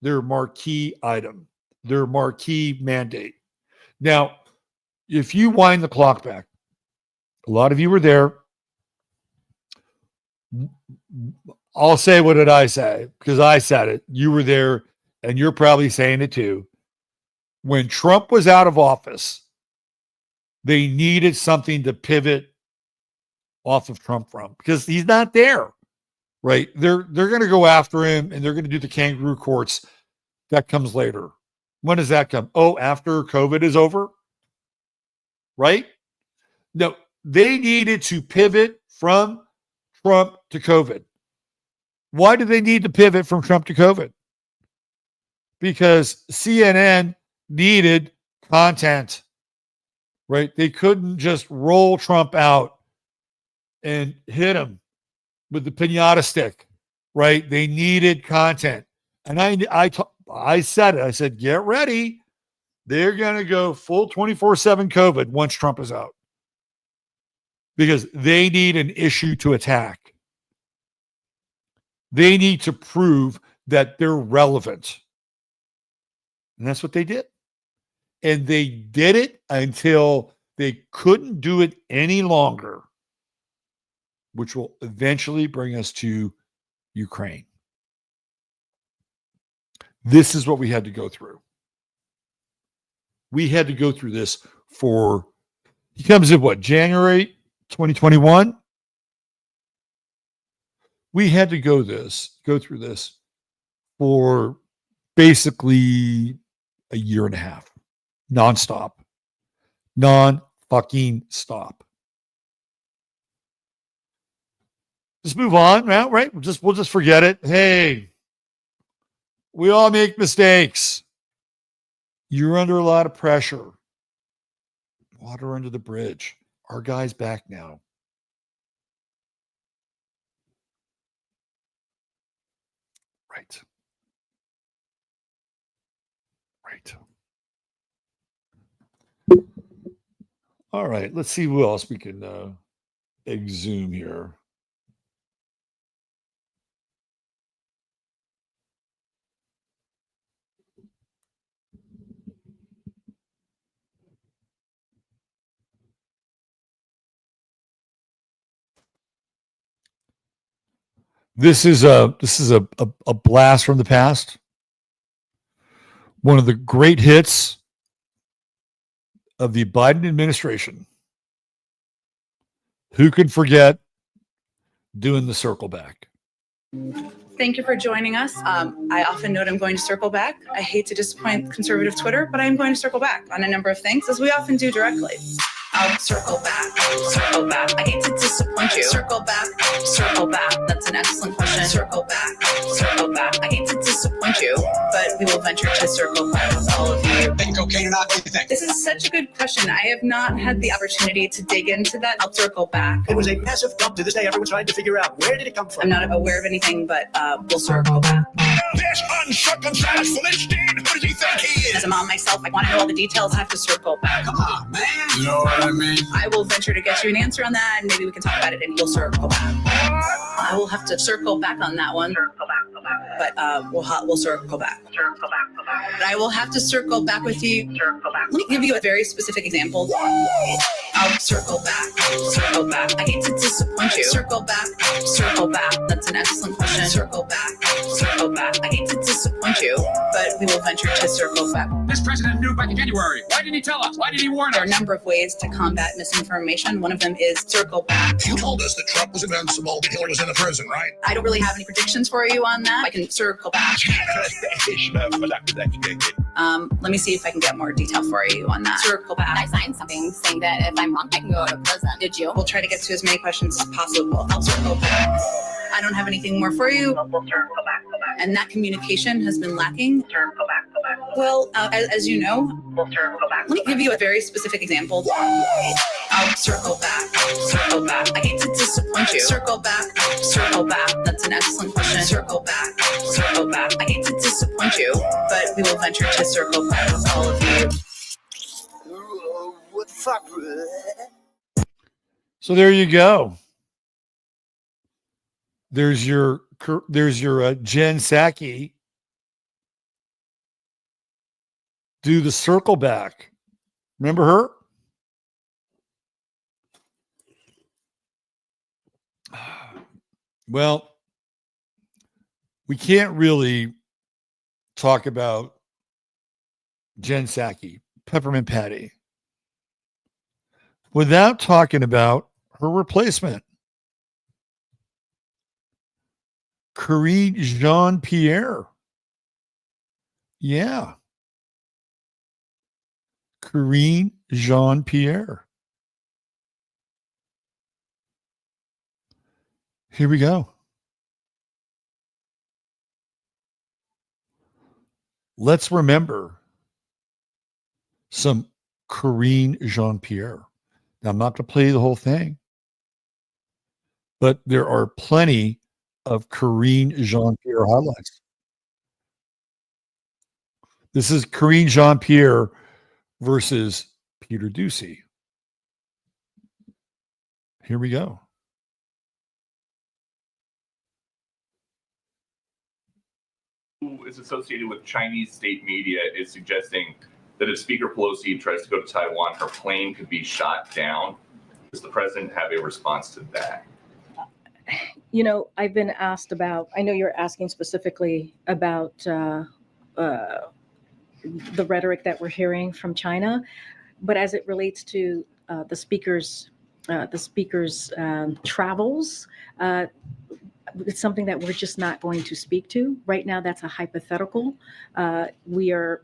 their marquee item, their marquee mandate. Now, if you wind the clock back, a lot of you were there. I'll say, what did I say? Because I said it. You were there, and you're probably saying it too. When Trump was out of office, they needed something to pivot off of Trump from, because he's not there, right? They're going to go after him, and they're going to do the kangaroo courts. That comes later. When does that come? Oh, after COVID is over, right? No, they needed to pivot from Trump to COVID. Why do they need to pivot from Trump to COVID? Because CNN needed content, right? They couldn't just roll Trump out and hit him with the pinata stick, right? They needed content. And I said it. I said, get ready. They're going to go full 24/7 COVID once Trump is out, because they need an issue to attack. They need to prove that they're relevant. And that's what they did. And they did it until They couldn't do it any longer, which will eventually bring us to Ukraine. This is what we had to go through. We had to go through this for, he comes in what, January 2021? We had to go through this for basically a year and a half, nonstop, non-fucking stop. Just move on, right? We'll just forget it. Hey, we all make mistakes. You're under a lot of pressure. Water under the bridge. Our guy's back now. Right. All right. Let's see who else we can exhume here. This is a blast from the past. One of the great hits of the Biden administration. Who can forget doing the circle back? Thank you for joining us. I often note I'm going to circle back. I hate to disappoint conservative Twitter, but I'm going to circle back on a number of things, as we often do directly. I'll circle back, circle back. I hate to disappoint you. Circle back, circle back. That's an excellent question. Circle back, circle back. I hate to disappoint you, but we will venture to circle back with all of you. Think cocaine or not? What do you think? This is such a good question. I have not had the opportunity to dig into that. I'll circle back. It was a massive dump. To this day, everyone's trying to figure out where did it come from. I'm not aware of anything, but we'll circle back. This uncircumcised Philistine, who does he think he is? As a mom myself, I want to know all the details. I have to circle back. Come on, man. You know what I mean? I will venture to get you an answer on that, and maybe we can talk about it, and you'll circle back. I will have to circle back on that one. Circle back. But we'll circle back. Circle back. But I will have to circle back with you. Circle back. Let me give you a very specific example. I'll circle back. Circle back. I hate to disappoint you. Circle back. Circle back. That's an excellent question. Circle back. Circle back. I hate to disappoint you, but we will venture to circle back. This president knew back in January. Why didn't he tell us? Why did he warn There are us? a number of ways to combat misinformation. One of them is circle back. You told us that Trump was invincible, that Hillary was in the prison, right? I don't really have any predictions for you on that. I can circle back. Let me see if I can get more detail for you on that. Circle back. I signed something saying that if I'm wrong, I can go to prison. Did you? We'll try to get to as many questions as possible. I'll circle back. I don't have anything more for you. We'll circle back. And that communication has been lacking. Circle back. Well, as you know, we'll circle back. Let me give you a very specific example. I'll circle back. Circle back. I hate to disappoint you. Circle back. Circle back. That's an excellent question. Circle back. Circle back. I hate to disappoint you, but we will venture to circle back with all of you. What the fuck? So there you go. There's your Jan Psaki. Do the circle back. Remember her? Well, we can't really talk about Jan Psaki, Peppermint Patty, without talking about her replacement, Karine Jean-Pierre. Yeah. Karine Jean-Pierre. Here we go. Let's remember some Karine Jean-Pierre. Now, I'm not going to play the whole thing, but there are plenty of Karine Jean-Pierre highlights. This is Karine Jean-Pierre versus Peter Doocy. Here we go. Who is associated with Chinese state media is suggesting that if Speaker Pelosi tries to go to Taiwan, her plane could be shot down. Does the president have a response to that? You know, I've been asked about, I know you're asking specifically about the rhetoric that we're hearing from China, but as it relates to the speaker's travels, it's something that we're just not going to speak to right now. That's a hypothetical. We're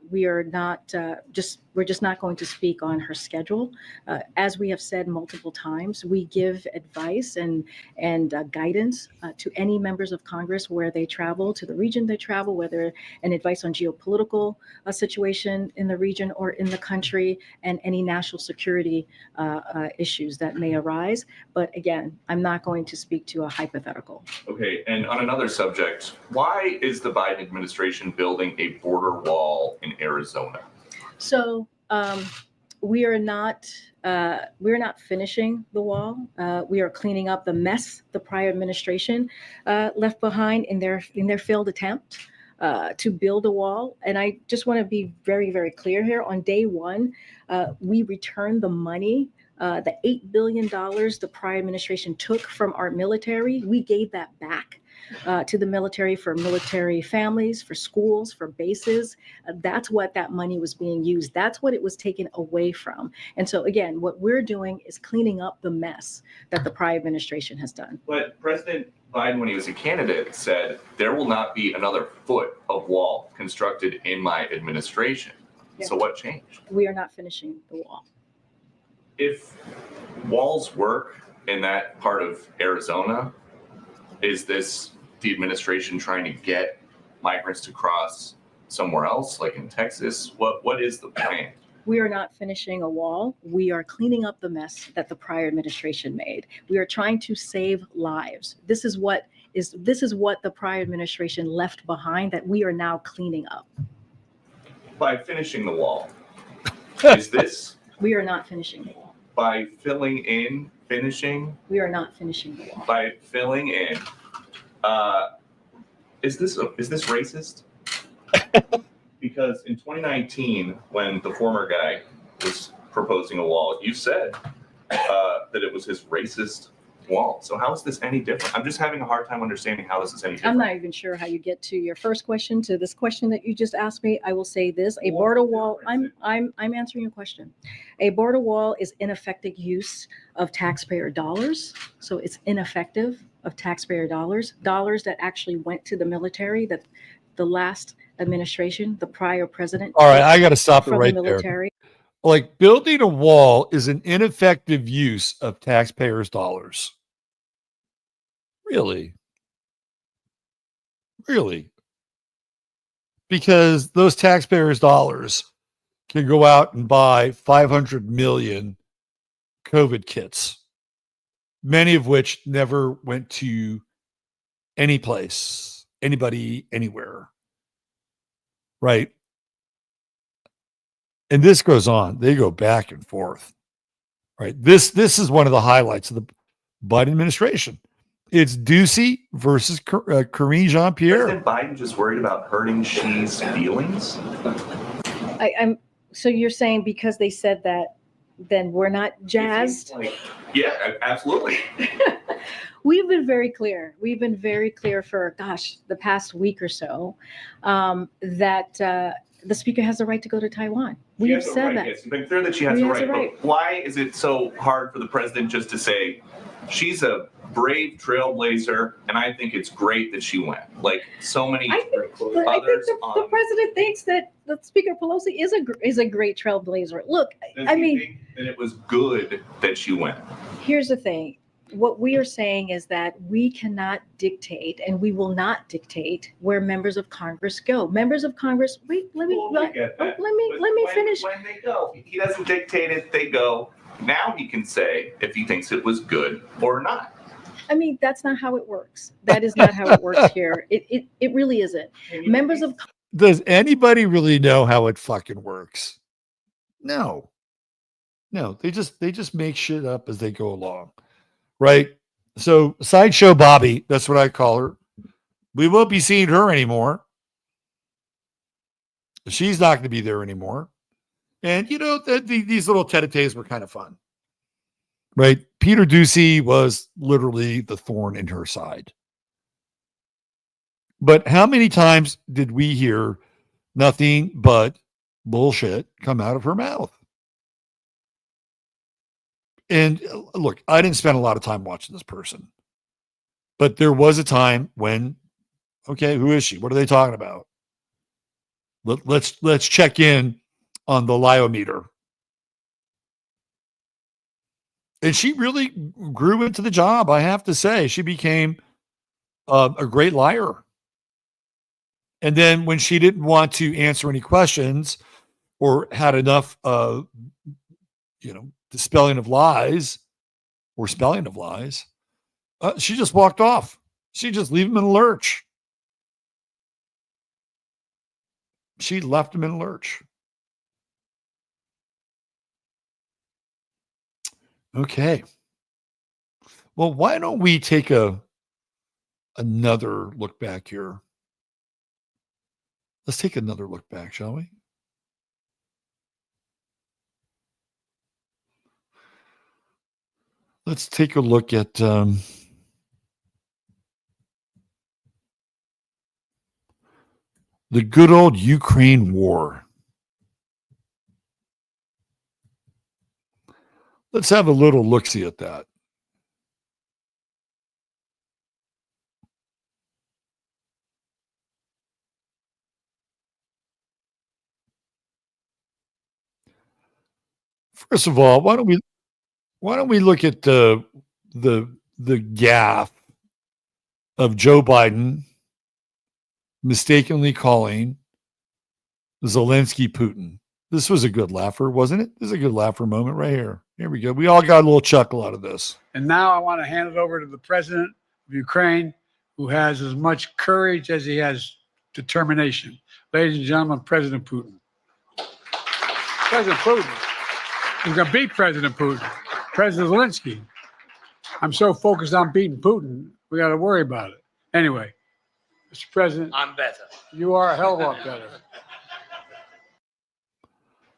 just not going to speak on her schedule. As we have said multiple times, we give advice and guidance to any members of Congress where they travel, to the region they travel, whether an advice on geopolitical situation in the region or in the country, and any national security issues that may arise. But again, I'm not going to speak to a hypothetical. Okay, and on another subject, why is the Biden administration building a border wall in Arizona? So we're not finishing the wall. We are cleaning up the mess the prior administration left behind in their failed attempt to build a wall. And I just want to be very, very clear here. On day one, we returned the money. The $8 billion the prior administration took from our military, we gave that back to the military for military families, for schools, for bases. That's what that money was being used. That's what it was taken away from. And so again, what we're doing is cleaning up the mess that the prior administration has done. But President Biden, when he was a candidate, said there will not be another foot of wall constructed in my administration. Yeah. So what changed? We are not finishing the wall. If walls work in that part of Arizona, is this the administration trying to get migrants to cross somewhere else, like in Texas? What is the plan? We are not finishing a wall. We are cleaning up the mess that the prior administration made. We are trying to save lives. This is what the prior administration left behind that we are now cleaning up. By finishing the wall, is this? We are not finishing the wall. By filling in, finishing? We are not finishing the wall. By filling in, is this racist? Because in 2019, when the former guy was proposing a wall, you said that it was his racist wall. So how is this any different? I'm just having a hard time understanding how this is any different. I'm not even sure how you get to your first question to this question that you just asked me. I will say this: a border wall. I'm answering your question. A border wall is ineffective use of taxpayer dollars. So it's ineffective of taxpayer dollars that actually went to the military. That the last administration, the prior president. All right, I got to stop it right the military. there. Like, building a wall is an ineffective use of taxpayers' dollars. Really? Really? Because those taxpayers' dollars can go out and buy 500 million COVID kits, many of which never went to any place, anybody, anywhere. Right? And this goes on. They go back and forth. Right? This is one of the highlights of the Biden administration. It's Ducey versus Karine Jean-Pierre. President Biden just worried about hurting Xi's feelings? So you're saying because they said that, then we're not jazzed? Yeah, absolutely. We've been very clear. We've been very clear for, the past week or so, that the speaker has the right to go to Taiwan. We've said that. Yes, you've been clear that she has the right. But why is it so hard for the president just to say, she's a brave trailblazer, and I think it's great that she went? Like so many I think the president thinks that the Speaker Pelosi is a great trailblazer. Look, think that it was good that she went? Here's the thing. What we are saying is that we cannot dictate, and we will not dictate where members of Congress go. Members of Congress, let me finish. When they go, he doesn't dictate it. They go. Now he can say if he thinks it was good or not. I mean, that's not how it works. That is not how it works here. It really isn't. Members of Does anybody really know how it fucking works? No. They just make shit up as they go along. Right? So Sideshow Bobby, that's what I call her. We won't be seeing her anymore. She's not going to be there anymore. And, these little tete-a-tetes were kind of fun. Right? Peter Doocy was literally the thorn in her side. But how many times did we hear nothing but bullshit come out of her mouth? And look, I didn't spend a lot of time watching this person. But there was a time when, okay, who is she? What are they talking about? Let's check in on the liometer. And she really grew into the job, I have to say. She became a great liar. And then when she didn't want to answer any questions or had enough dispelling of lies or spelling of lies, she just walked off. She just leave him in a lurch. She left him in a lurch. Okay. Well, why don't we take another look back here? Let's take another look back, shall we? Let's take a look at the good old Ukraine war. Let's have a little look-see at that. First of all, why don't we look at the gaffe of Joe Biden mistakenly calling Zelensky Putin. This was a good laugher, wasn't it? This is a good laugher moment right here. Here we go. We all got a little chuckle out of this. And now I want to hand it over to the president of Ukraine, who has as much courage as he has determination. Ladies and gentlemen, President Putin. President Putin. He's going to beat President Putin. President Zelensky. I'm so focused on beating Putin, we got to worry about it. Anyway, Mr. President. I'm better. You are a hell of a lot better.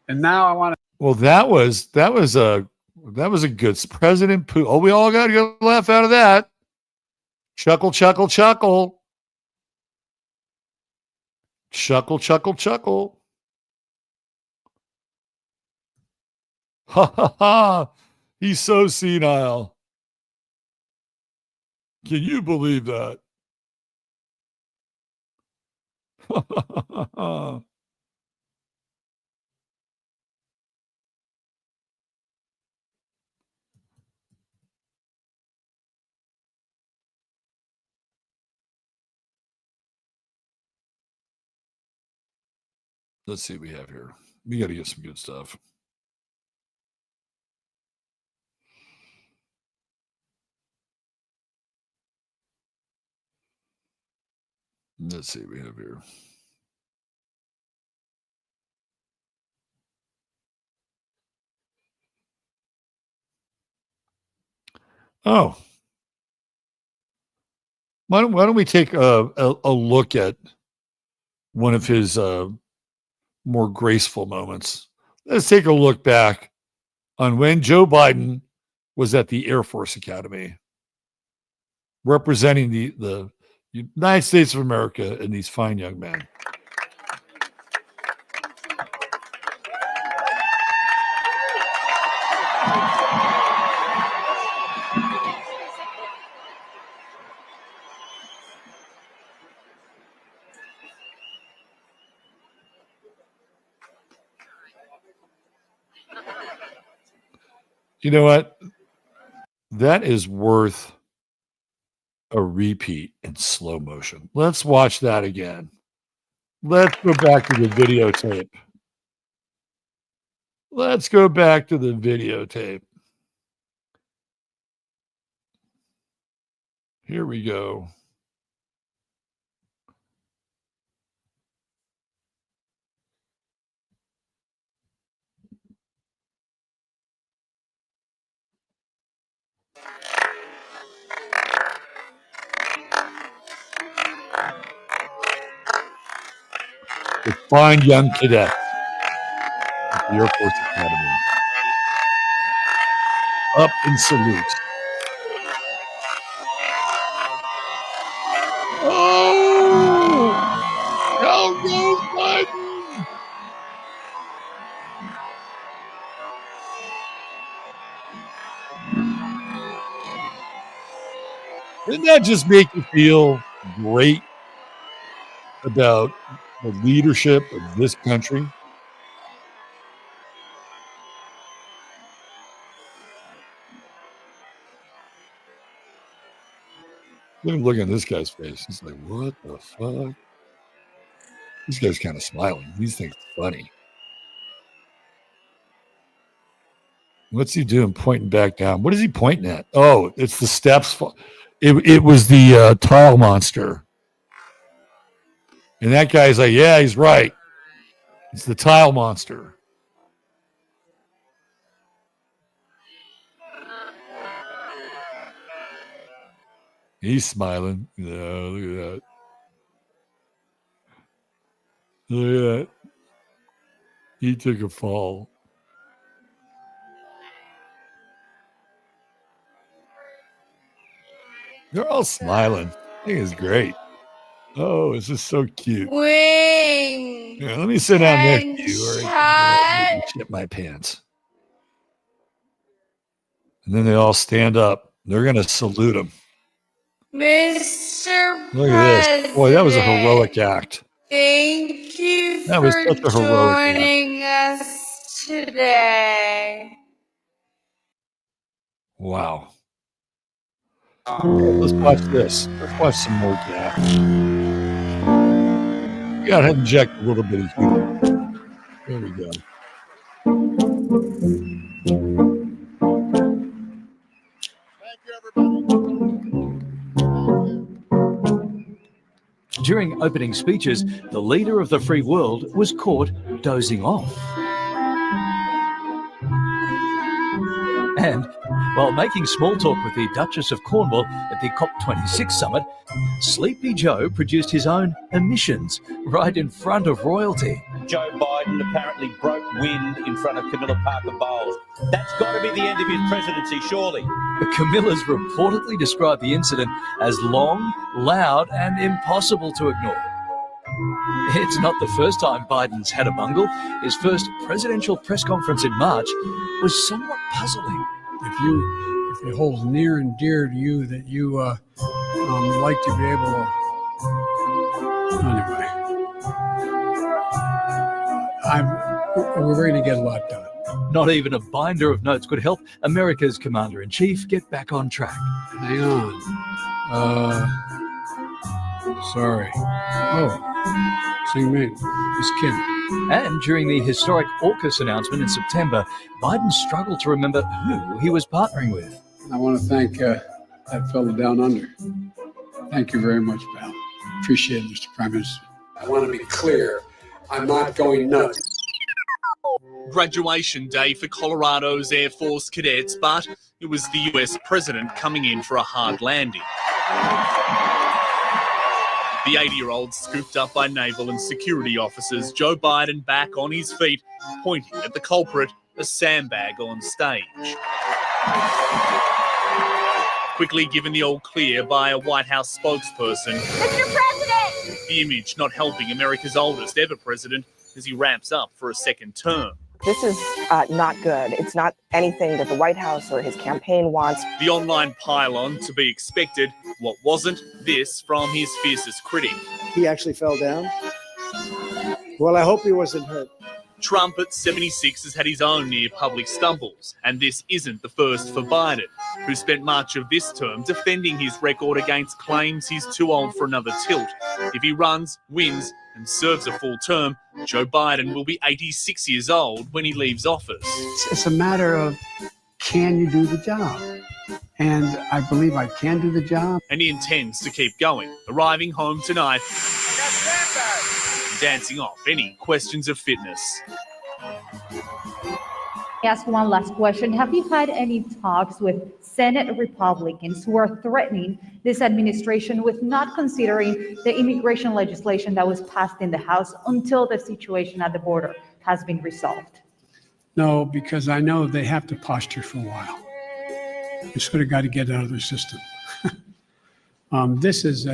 And now I want to. Well, that was a good President Putin. Oh, we all got a good laugh out of that. Chuckle, chuckle, chuckle. Chuckle, chuckle, chuckle. Ha ha ha. He's so senile. Can you believe that? Ha ha ha ha. Let's see what we have here. We got to get some good stuff. Let's see what we have here. Oh. Why don't we take a look at one of his more graceful moments? Let's take a look back on when Joe Biden was at the Air Force Academy representing the United States of America and these fine young men. You know what? That is worth a repeat in slow motion. Let's watch that again. Let's go back to the videotape. Let's go back to the videotape. Here we go. The fine young cadet. the Air Force Academy. Up and salute. Oh! Down goes Biden! Didn't that just make you feel great about the leadership of this country? Look at this guy's face. He's like, what the fuck? This guy's kind of smiling. He thinks it's funny. What's he doing pointing back down? What is he pointing at? Oh, it's the steps. It was the tile monster. And that guy's like, yeah, he's right. It's the tile monster. He's smiling. No, look at that. Look at that. He took a fall. They're all smiling. I think it's great. Oh, this is so cute. Wing. Yeah, let me sit down next to you. Or I can shit my pants. And then they all stand up. They're going to salute him. Mr. Look at this. Boy, that was a heroic act. Thank you That was such a heroic act. joining us today. Wow. Let's watch this. Let's watch some more Gaffes. You gotta inject a little bit of humor. There we go. During opening speeches, the leader of the free world was caught dozing off. And while making small talk with the Duchess of Cornwall at the COP26 summit, Sleepy Joe produced his own emissions right in front of royalty. Joe Biden apparently broke wind in front of Camilla Parker Bowles. That's got to be the end of his presidency, surely. Camilla's reportedly described the incident as long, loud, and impossible to ignore. It's not the first time Biden's had a bungle. His first presidential press conference in March was somewhat puzzling. If it holds near and dear to you that you like to be able to, anyway, we're going to get a lot done. Not even a binder of notes could help America's commander-in-chief get back on track. Hang on. Sorry. Oh, sing me. This kid. And during the historic AUKUS announcement in September, Biden struggled to remember who he was partnering with. I want to thank that fellow down under. Thank you very much, pal. Appreciate it, Mr. Prime Minister. I want to be clear. I'm not going nuts. Graduation day for Colorado's Air Force cadets, but it was the US president coming in for a hard landing. The 80-year-old scooped up by naval and security officers, Joe Biden back on his feet, pointing at the culprit, a sandbag on stage. Quickly given the all clear by a White House spokesperson. Mr. President! The image not helping America's oldest ever president as he ramps up for a second term. This is not good. It's not anything that the White House or his campaign wants. The online pylon to be expected. What wasn't? This from his fiercest critic. He actually fell down. Well, I hope he wasn't hurt. Trump at 76 has had his own near public stumbles, and this isn't the first for Biden, who spent much of this term defending his record against claims he's too old for another tilt. If he runs, wins, and serves a full term, Joe Biden will be 86 years old when he leaves office. It's a matter of, can you do the job? And I believe I can do the job. And he intends to keep going, arriving home tonight, dancing off any questions of fitness. Ask one last question. Have you had any talks with Senate Republicans who are threatening this administration with not considering the immigration legislation that was passed in the House until the situation at the border has been resolved? No, because I know they have to posture for a while. You sort of got to get out of their system. This is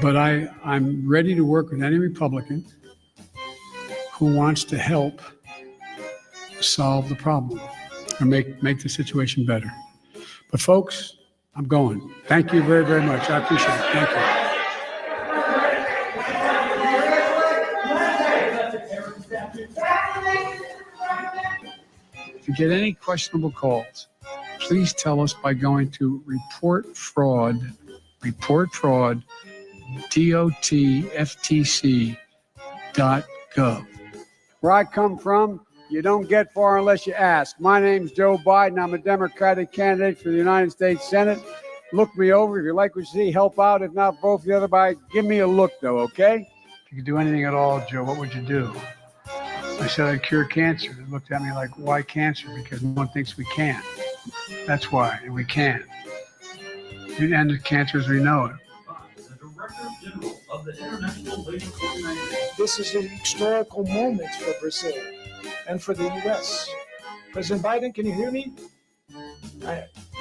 but I'm ready to work with any Republican who wants to help solve the problem or make the situation better. But folks, I'm going. Thank you very, very much. I appreciate it. Thank you. If you get any questionable calls, please tell us by going to reportfraud, dotftc.gov. Where I come from, you don't get far unless you ask. My name's Joe Biden. I'm a Democratic candidate for the United States Senate. Look me over. If you like what you see, help out. If not, vote for the other guy. Give me a look, though, okay? If you could do anything at all, Joe, what would you do? I said I'd cure cancer. They looked at me like, why cancer? Because no one thinks we can. That's why, and we can. It ended cancer as we know it. This is a historical moment for Brazil and for the U.S. President Biden, can you hear me?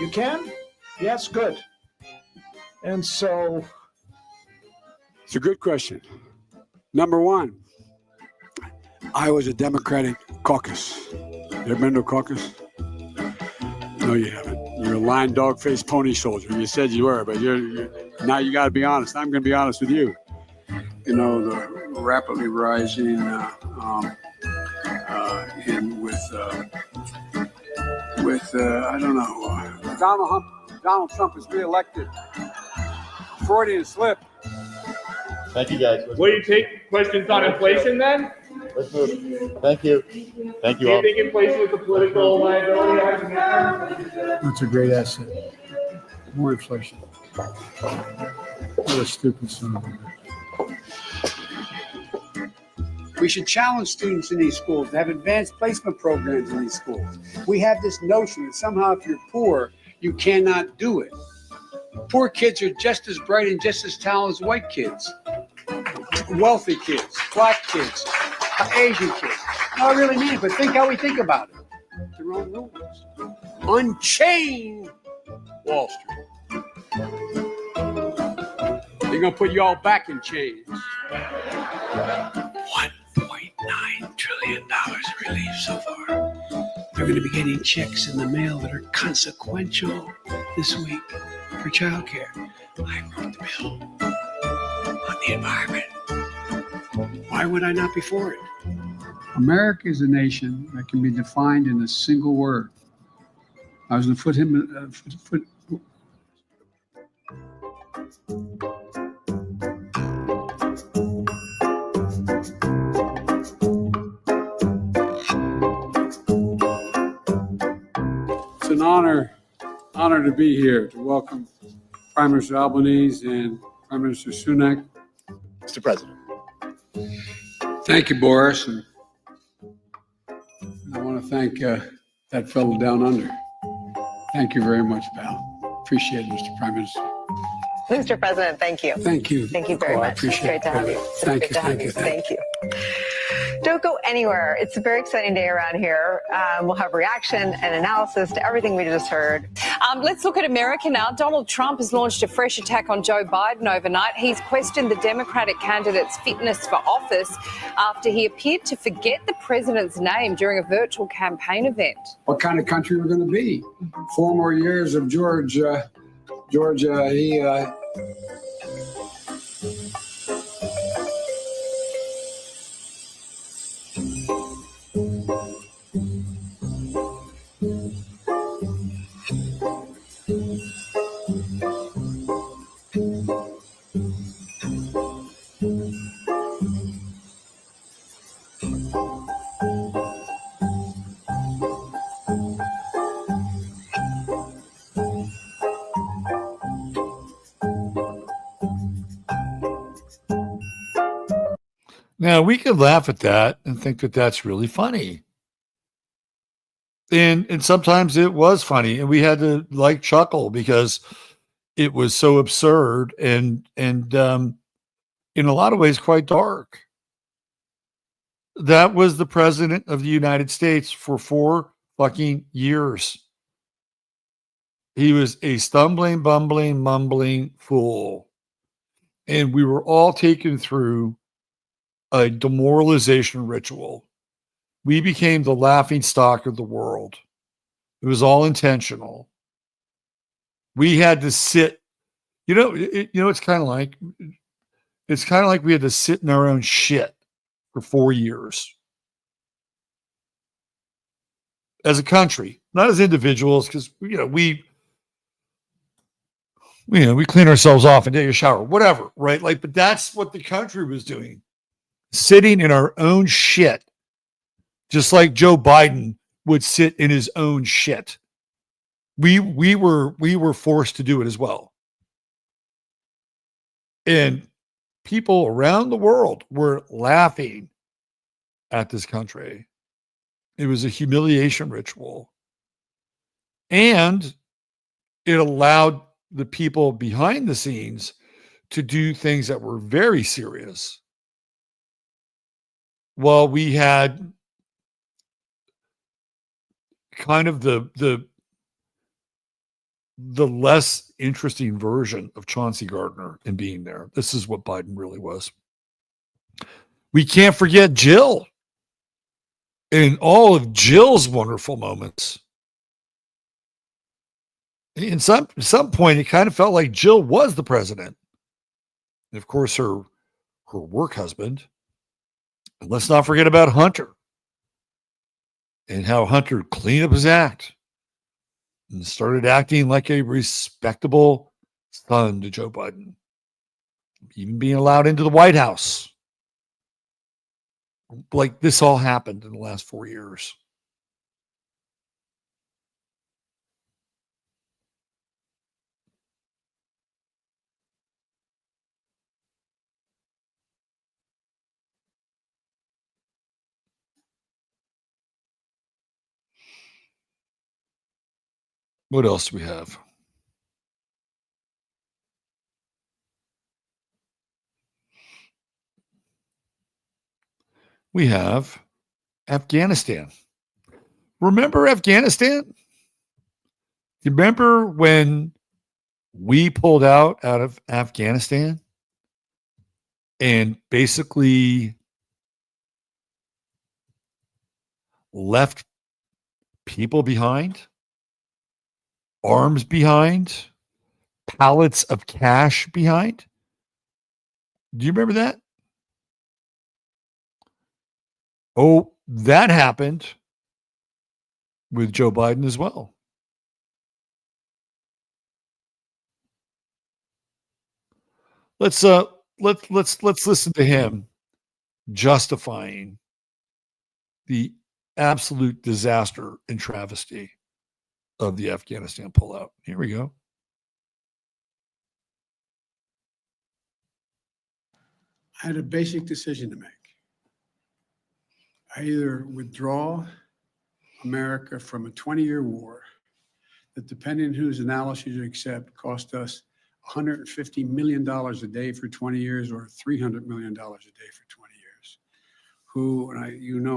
You can? Yes, good. And so... It's a good question. Number one, I was a Democratic caucus. You ever been to a caucus? No, you haven't. You're a lying dog-faced pony soldier. You said you were, but you're now you got to be honest. I'm going to be honest with you. You know, the rapidly rising I don't know, Donald Trump is reelected. Freudian slip. Thank you, guys. Will you take questions on inflation then? Let's move. Thank you. Thank you Do you all. think inflation is a political liability? That's a great asset. More inflation. What a stupid son of a bitch. We should challenge students in these schools to have advanced placement programs in these schools. We have this notion that somehow if you're poor, you cannot do it. Poor kids are just as bright and just as talented as white kids. Wealthy kids, black kids, Asian kids. No, I really mean it, but think how we think about it. Their own rules. Unchain Wall Street. They're going to put you all back in chains. $1.9 trillion relief so far. They're going to be getting checks in the mail that are consequential this week for childcare. I wrote the bill on the environment. Why would I not be for it? America is a nation that can be defined in a single word. I was going to put him. It's an honor to be here to welcome Prime Minister Albanese and Prime Minister Sunak. Mr. President. Thank you, Boris. And I want to thank that fellow down under. Thank you very much, pal. Appreciate it, Mr. Prime Minister. Mr. President, thank you. Thank you. Thank you very I much. appreciate It's great to have you. Thank you. Thank you. Don't go anywhere. It's a very exciting day around here. We'll have reaction and analysis to everything we just heard. Let's look at America now. Donald Trump has launched a fresh attack on Joe Biden overnight. He's questioned the Democratic candidate's fitness for office after he appeared to forget the president's name during a virtual campaign event. What kind of country we're going to be? 4 more years of Georgia. Now, we could laugh at that and think that that's really funny. And sometimes it was funny, and we had to chuckle because it was so absurd. And in a lot of ways quite dark. That was the president of the United States for 4 fucking years. He was a stumbling, bumbling, mumbling fool. And we were all taken through a demoralization ritual. We became the laughing stock of the world. It was all intentional. We had to sit, it's kind of like we had to sit in our own shit for 4 years. As a country, not as individuals, because we clean ourselves off and take a shower, whatever, right? Like, but that's what the country was doing. Sitting in our own shit, just like Joe Biden would sit in his own shit. We were forced to do it as well. And people around the world were laughing at this country. It was a humiliation ritual. And it allowed the people behind the scenes to do things that were very serious. While we had kind of the less interesting version of Chauncey Gardner in being there. This is what Biden really was. We can't forget Jill and all of Jill's wonderful moments. In some point, it kind of felt like Jill was the president. And of course, her work husband. And let's not forget about Hunter and how Hunter cleaned up his act and started acting like a respectable son to Joe Biden, even being allowed into the White House. Like, this all happened in the last 4 years. What else do we have? We have Afghanistan. Remember Afghanistan? You remember when we pulled out of Afghanistan and basically left people behind? Arms behind, pallets of cash behind. Do you remember that? Oh, that happened with Joe Biden as well. Let's listen to him justifying the absolute disaster and travesty of the Afghanistan pullout. Here we go. I had a basic decision to make. I either withdraw America from a 20-year war that, depending on whose analysis you accept, cost us $150 million a day for 20 years or $300 million a day for 20 years.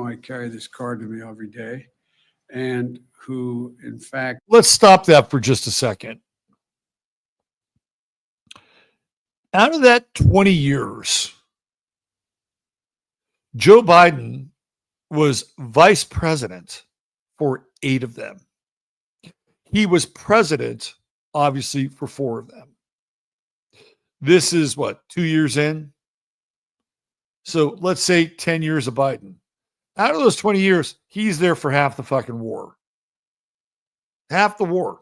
I carry this card with me every day, and who, in fact... Let's stop that for just a second. Out of that 20 years, Joe Biden was vice president for 8 of them. He was president, obviously, for 4 of them. This is what, 2 years in? So let's say 10 years of Biden. Out of those 20 years, he's there for half the fucking war. Half the war.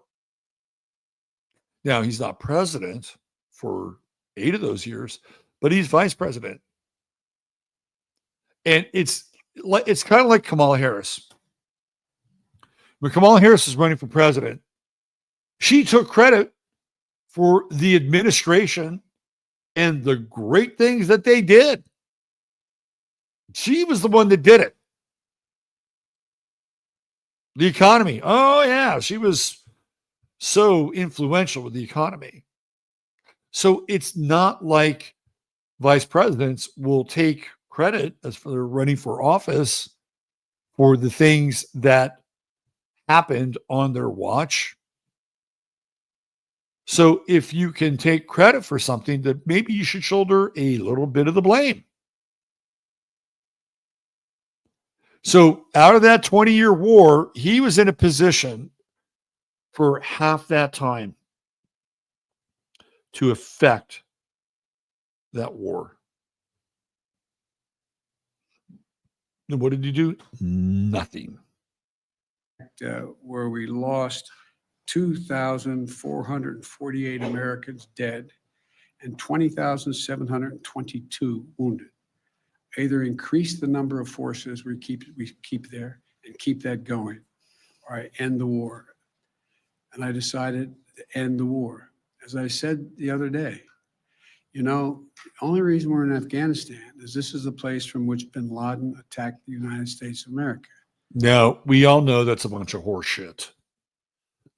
Now, he's not president for 8 of those years, but he's vice president. And it's kind of like Kamala Harris. When Kamala Harris was running for president, she took credit for the administration and the great things that they did. She was the one that did it. The economy. Oh, yeah. She was so influential with the economy. So it's not like vice presidents will take credit as for their running for office for the things that happened on their watch. So if you can take credit for something, that maybe you should shoulder a little bit of the blame. So out of that 20-year war, he was in a position for half that time to affect that war. And what did he do? Nothing. Where we lost 2,448 Americans dead and 20,722 wounded. Either increase the number of forces we keep there and keep that going, or I end the war. And I decided to end the war. As I said the other day, you know, the only reason we're in Afghanistan is this is the place from which bin Laden attacked the United States of America. Now, we all know that's a bunch of horse shit.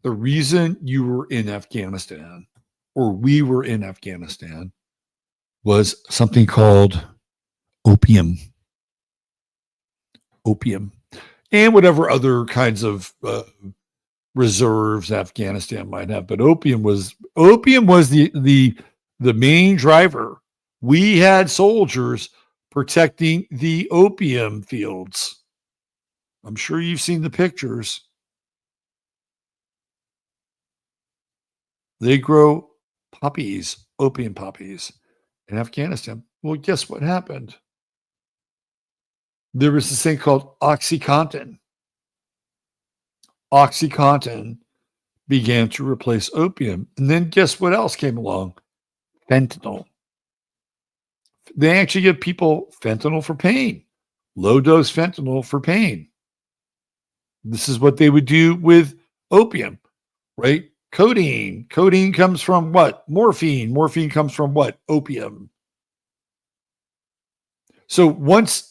The reason you were in Afghanistan, or we were in Afghanistan, was something called opium. Opium. And whatever other kinds of reserves Afghanistan might have. But opium was the main driver. We had soldiers protecting the opium fields. I'm sure you've seen the pictures. They grow poppies, opium poppies, in Afghanistan. Well, guess what happened? There was this thing called OxyContin. OxyContin began to replace opium. And then guess what else came along? Fentanyl. They actually give people fentanyl for pain, low-dose fentanyl for pain. This is what they would do with opium, right? Codeine. Codeine comes from what? Morphine. Morphine comes from what? Opium. So once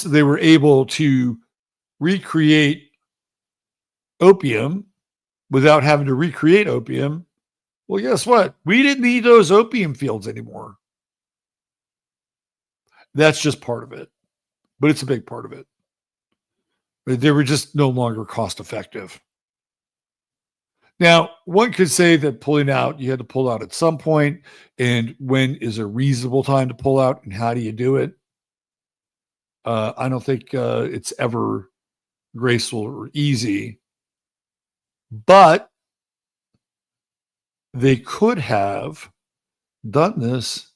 they were able to recreate opium without having to recreate opium, well, guess what? We didn't need those opium fields anymore. That's just part of it, but it's a big part of it. They were just no longer cost effective. Now, one could say that pulling out, you had to pull out at some point, and when is a reasonable time to pull out, and how do you do it? I don't think it's ever graceful or easy, but they could have done this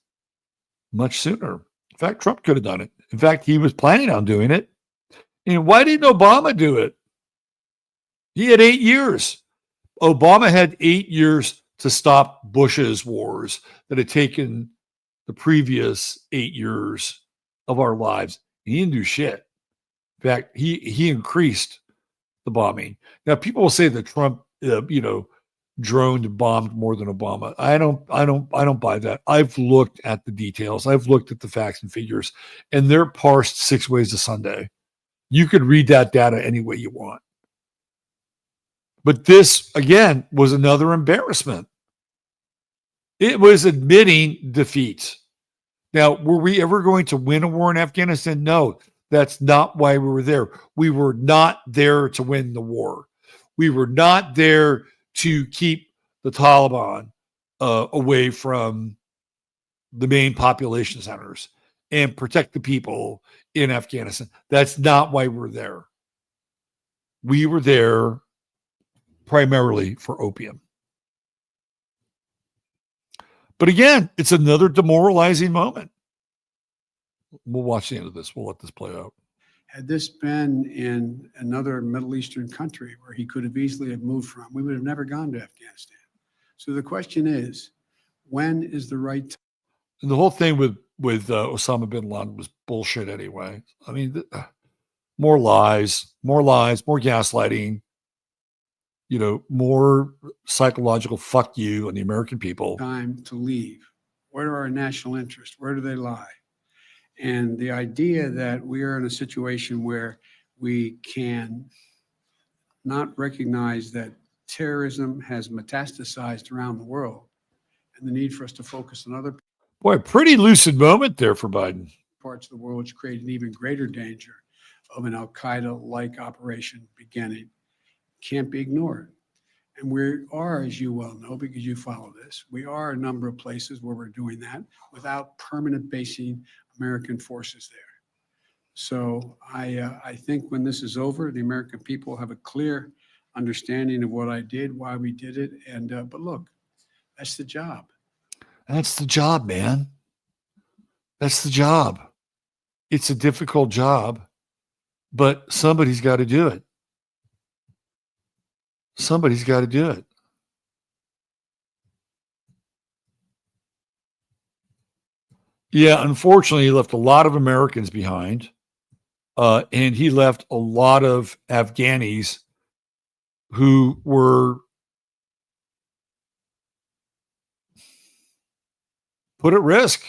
much sooner. In fact, Trump could have done it. In fact, he was planning on doing it. And why didn't Obama do it? He had 8 years. Obama had 8 years to stop Bush's wars that had taken the previous 8 years of our lives. He didn't do shit. In fact, he increased the bombing. Now, people will say that Trump, droned and bombed more than Obama. I don't buy that. I've looked at the details. I've looked at the facts and figures, and they're parsed 6 ways a Sunday. You could read that data any way you want. But this, again, was another embarrassment. It was admitting defeat. Now, were we ever going to win a war in Afghanistan? No, that's not why we were there. We were not there to win the war. We were not there to keep the Taliban away from the main population centers and protect the people in Afghanistan. That's not why we're there. We were there primarily for opium. But again, it's another demoralizing moment. We'll watch the end of this. We'll let this play out. Had this been in another Middle Eastern country where he could have easily have moved from, we would have never gone to Afghanistan. So the question is, when is the right time? And the whole thing with Osama bin Laden was bullshit anyway. I mean, more lies, more gaslighting, more psychological fuck you on the American people. Time to leave. Where are our national interests? Where do they lie? And the idea that we are in a situation where we can not recognize that terrorism has metastasized around the world and the need for us to focus on other. Boy, pretty lucid moment there for Biden. Parts of the world which create an even greater danger of an Al-Qaeda-like operation beginning can't be ignored. And we are, as you well know, because you follow this, we are a number of places where we're doing that without permanent basing American forces there. So I think when this is over, the American people have a clear understanding of what I did, why we did it. And but look, that's the job. That's the job, man. That's the job. It's a difficult job, but somebody's got to do it. Somebody's got to do it. Yeah, unfortunately, he left a lot of Americans behind, and he left a lot of Afghanis who were put at risk.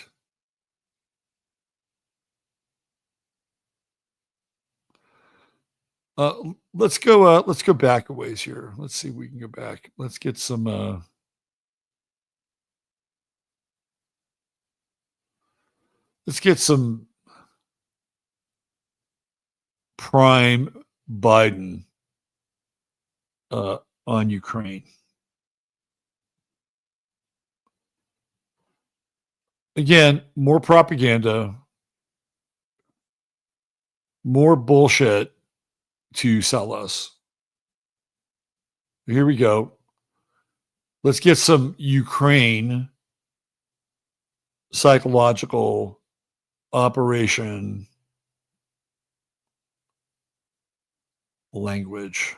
Let's go back a ways here. Let's see if we can go back. Let's get some prime Biden on Ukraine. Again, more propaganda, more bullshit to sell us. Here we go. Let's get some Ukraine psychological operation language.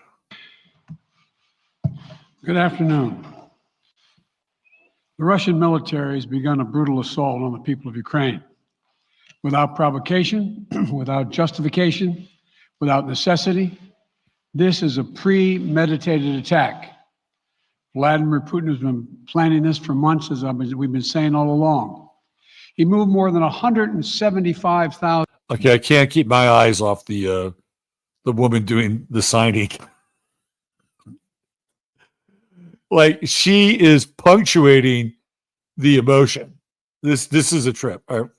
Good afternoon. The Russian military has begun a brutal assault on the people of Ukraine. Without provocation, without justification, without necessity, this is a premeditated attack. Vladimir Putin has been planning this for months, as we've been saying all along. He moved more than 175,000. Okay, I can't keep my eyes off the woman doing the signing. Like, she is punctuating the emotion. This is a trip. All right.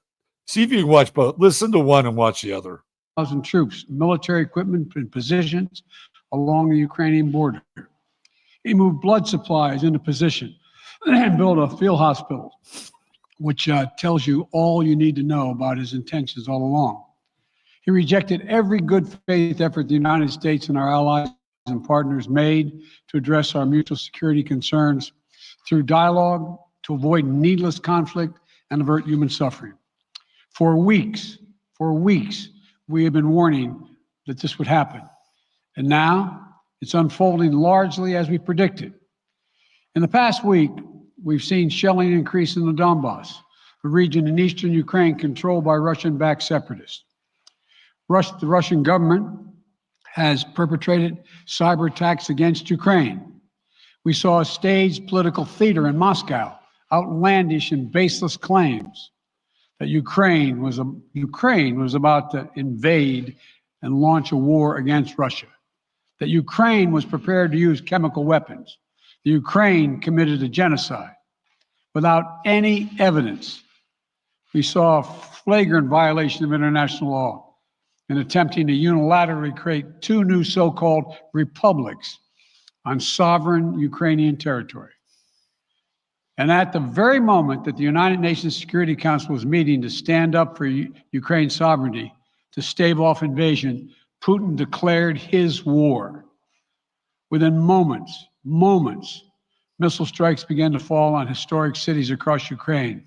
See if you can watch both. Listen to one and watch the other. Troops, military equipment and positions along the Ukrainian border. He moved blood supplies into position and built a field hospital, which tells you all you need to know about his intentions all along. He rejected every good faith effort the United States and our allies and partners made to address our mutual security concerns through dialogue to avoid needless conflict and avert human suffering. For weeks, we have been warning that this would happen. And now it's unfolding largely as we predicted. In the past week, we've seen shelling increase in the Donbass, a region in eastern Ukraine controlled by Russian-backed separatists. The Russian government has perpetrated cyber attacks against Ukraine. We saw a staged political theater in Moscow, outlandish and baseless claims that Ukraine was about to invade and launch a war against Russia, that Ukraine was prepared to use chemical weapons, that Ukraine committed a genocide. Without any evidence, we saw a flagrant violation of international law in attempting to unilaterally create two new so-called republics on sovereign Ukrainian territory. And at the very moment that the United Nations Security Council was meeting to stand up for Ukraine's sovereignty, to stave off invasion, Putin declared his war. Within moments, missile strikes began to fall on historic cities across Ukraine.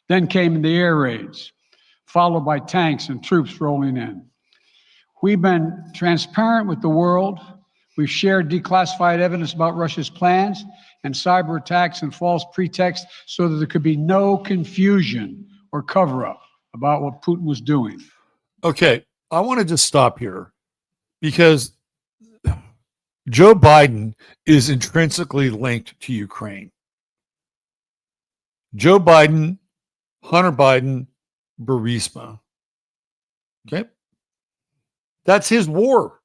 Then came the air raids, followed by tanks and troops rolling in. We've been transparent with the world. We've shared declassified evidence about Russia's plans and cyber attacks and false pretexts so that there could be no confusion or cover-up about what Putin was doing. Okay, I want to just stop here because Joe Biden is intrinsically linked to Ukraine. Joe Biden, Hunter Biden, Burisma. Okay? That's his war.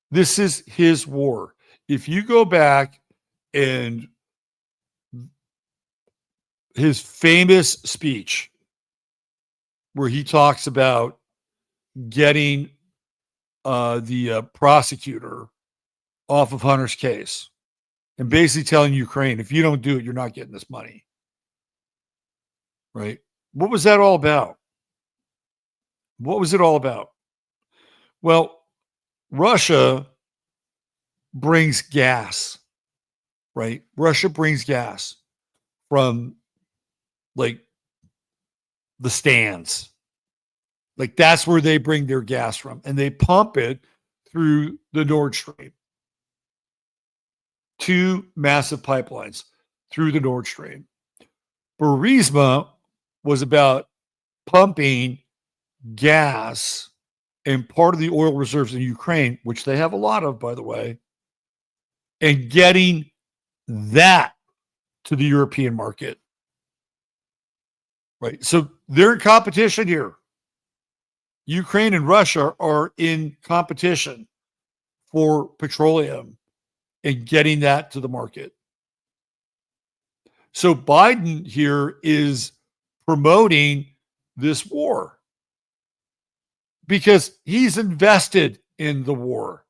This is his war. If you go back and his famous speech where he talks about getting the prosecutor off of Hunter's case and basically telling Ukraine, if you don't do it, you're not getting this money. Right? What was that all about? What was it all about? Well, Russia brings gas, right? Russia brings gas from like the stands. Like that's where they bring their gas from. And they pump it through the Nord Stream. 2 massive pipelines through the Nord Stream. Burisma was about pumping gas and part of the oil reserves in Ukraine, which they have a lot of, by the way, and getting that to the European market. Right. So they're in competition here. Ukraine and Russia are in competition for petroleum and getting that to the market. So Biden here is promoting this war because he's invested in the war.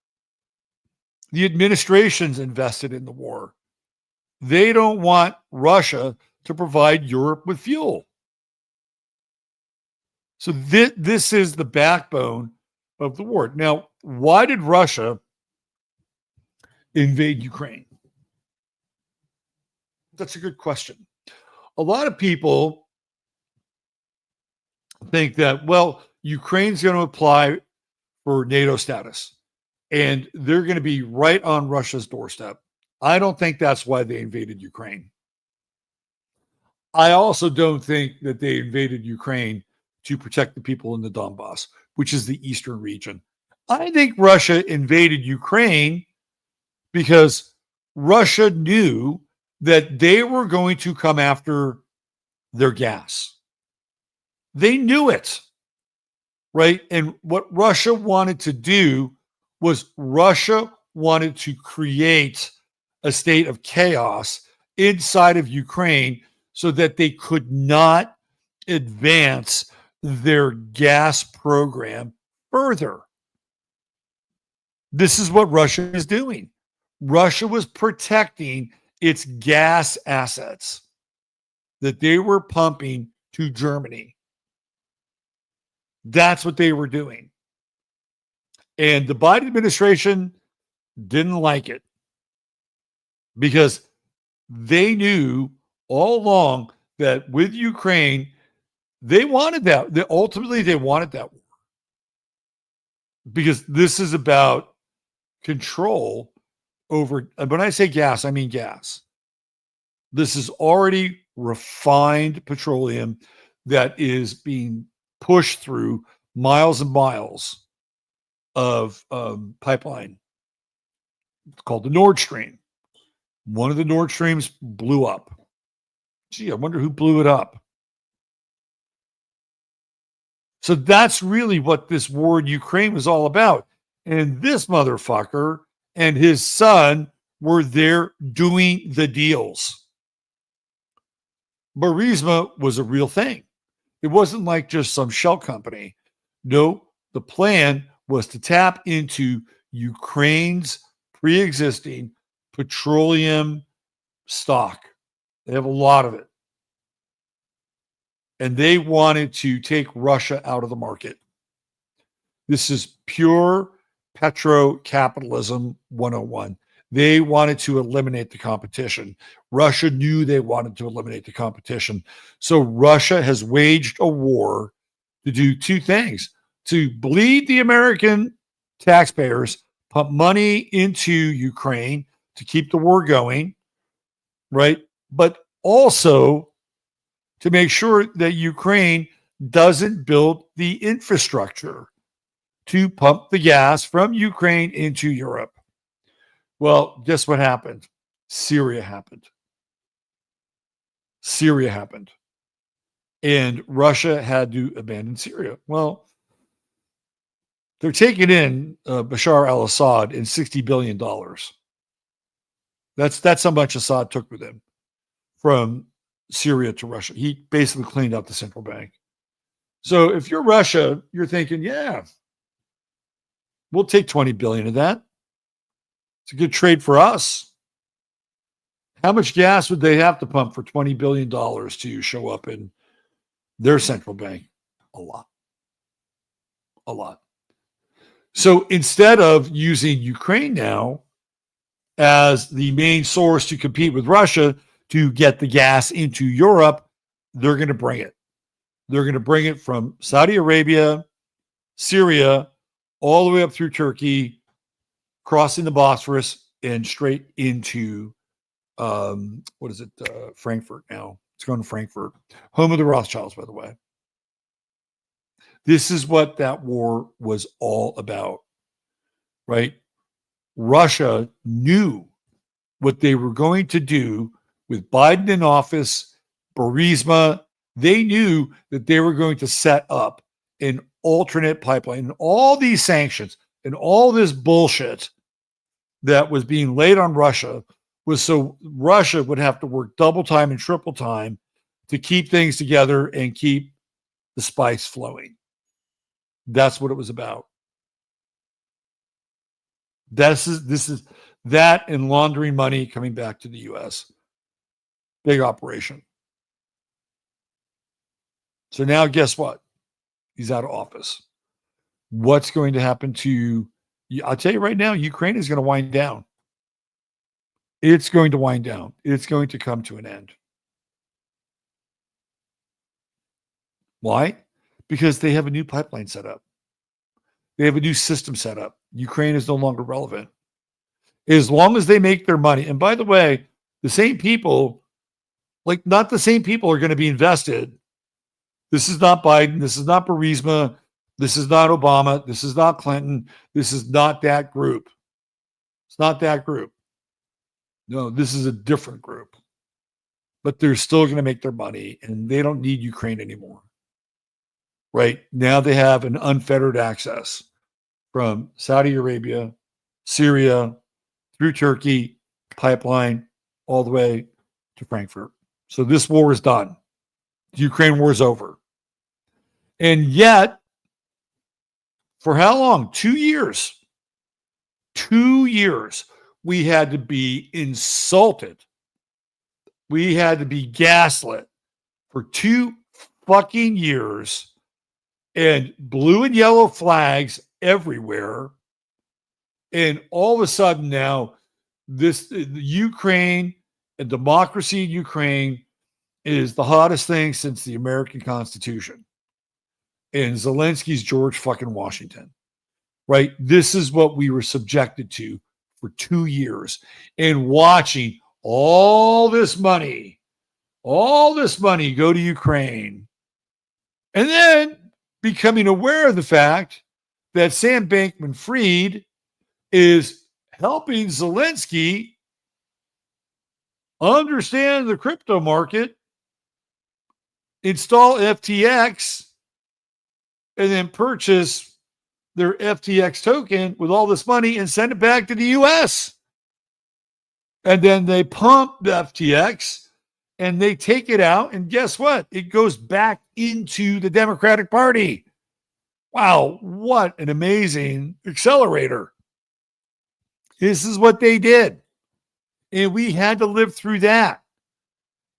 The administration's invested in the war. They don't want Russia to provide Europe with fuel. So this is the backbone of the war. Now, why did Russia invade Ukraine? That's a good question. A lot of people think that, well, Ukraine's going to apply for NATO status and they're going to be right on Russia's doorstep. I don't think that's why they invaded Ukraine. I also don't think that they invaded Ukraine to protect the people in the Donbass, which is the eastern region. I think Russia invaded Ukraine because Russia knew that they were going to come after their gas. They knew it, right? And what Russia wanted to do was Russia wanted to create a state of chaos inside of Ukraine so that they could not advance their gas program further. This is what Russia is doing. Russia was protecting its gas assets that they were pumping to Germany. That's what they were doing. And the Biden administration didn't like it because they knew all along that with Ukraine, they wanted that. Ultimately, they wanted that war because this is about control over, and when I say gas, I mean gas. This is already refined petroleum that is being pushed through miles and miles of pipeline. It's called the Nord Stream. One of the Nord Streams blew up. Gee, I wonder who blew it up. So that's really what this war in Ukraine was all about. And this motherfucker and his son were there doing the deals. Burisma was a real thing. It wasn't like just some shell company. No, the plan was to tap into Ukraine's pre-existing petroleum stock. They have a lot of it. And they wanted to take Russia out of the market. This is pure petro-capitalism 101. They wanted to eliminate the competition. Russia knew they wanted to eliminate the competition. So Russia has waged a war to do 2 things: to bleed the American taxpayers, pump money into Ukraine to keep the war going, right? But also to make sure that Ukraine doesn't build the infrastructure to pump the gas from Ukraine into Europe. Well, guess what happened? Syria happened. Syria happened. And Russia had to abandon Syria. Well, they're taking in Bashar al-Assad in $60 billion. That's how much Assad took with him from Syria to Russia. He basically cleaned out the central bank. So if you're Russia, you're thinking, yeah, we'll take 20 billion of that. It's a good trade for us. How much gas would they have to pump for $20 billion to show up in their central bank? A lot. A lot. So instead of using Ukraine now as the main source to compete with Russia to get the gas into Europe, they're going to bring it. They're going to bring it from Saudi Arabia, Syria, all the way up through Turkey, crossing the Bosphorus, and straight into, Frankfurt now. It's going to Frankfurt, home of the Rothschilds, by the way. This is what that war was all about, right? Russia knew what they were going to do with Biden in office, Burisma. They knew that they were going to set up an alternate pipeline, and all these sanctions and all this bullshit that was being laid on Russia was so Russia would have to work double time and triple time to keep things together and keep the spice flowing. That's what it was about. This is that and laundering money coming back to the U.S. Big operation. So now guess what? He's out of office. What's going to happen to, I'll tell you right now, Ukraine is going to wind down. It's going to wind down. It's going to come to an end. Why? Because they have a new pipeline set up. They have a new system set up. Ukraine is no longer relevant. As long as they make their money. And by the way, the same people, like not the same people are going to be invested. This is not Biden. This is not Burisma. This is not Obama. This is not Clinton. This is not that group. It's not that group. No, this is a different group. But they're still going to make their money, and they don't need Ukraine anymore. Right? Now they have an unfettered access from Saudi Arabia, Syria, through Turkey, pipeline, all the way to Frankfurt. So this war is done. The Ukraine war is over. And yet, for how long? 2 years. 2 years. We had to be insulted. We had to be gaslit for 2 fucking years, and blue and yellow flags everywhere. And all of a sudden now, Ukraine and democracy in Ukraine is the hottest thing since the American Constitution. And Zelensky's George fucking Washington, right? This is what we were subjected to for 2 years, and watching all this money go to Ukraine, and then becoming aware of the fact that Sam Bankman-Fried is helping Zelensky understand the crypto market, install FTX, and then purchase their FTX token with all this money and send it back to the US. And then they pump the FTX and they take it out. And guess what? It goes back into the Democratic Party. Wow, what an amazing accelerator. This is what they did. And we had to live through that.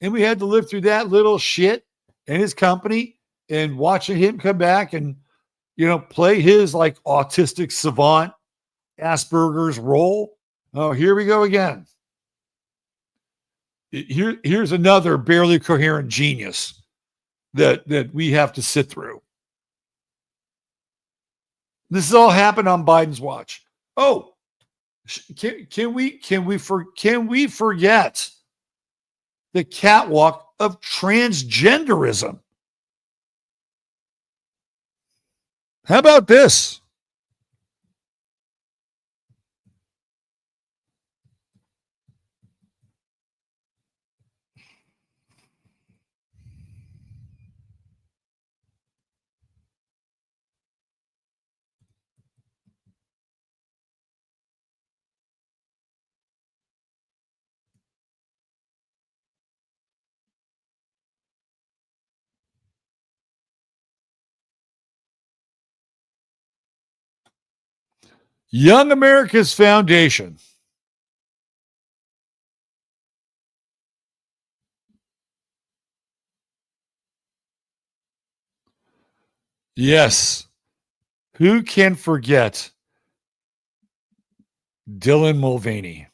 And we had to live through that little shit and his company, and watching him come back and, play his like autistic savant Asperger's role. Oh, here we go again. Here's another barely coherent genius that we have to sit through. This has all happened on Biden's watch. Oh, can we forget the catwalk of transgenderism? How about this? Young America's Foundation. Yes. Who can forget Dylan Mulvaney?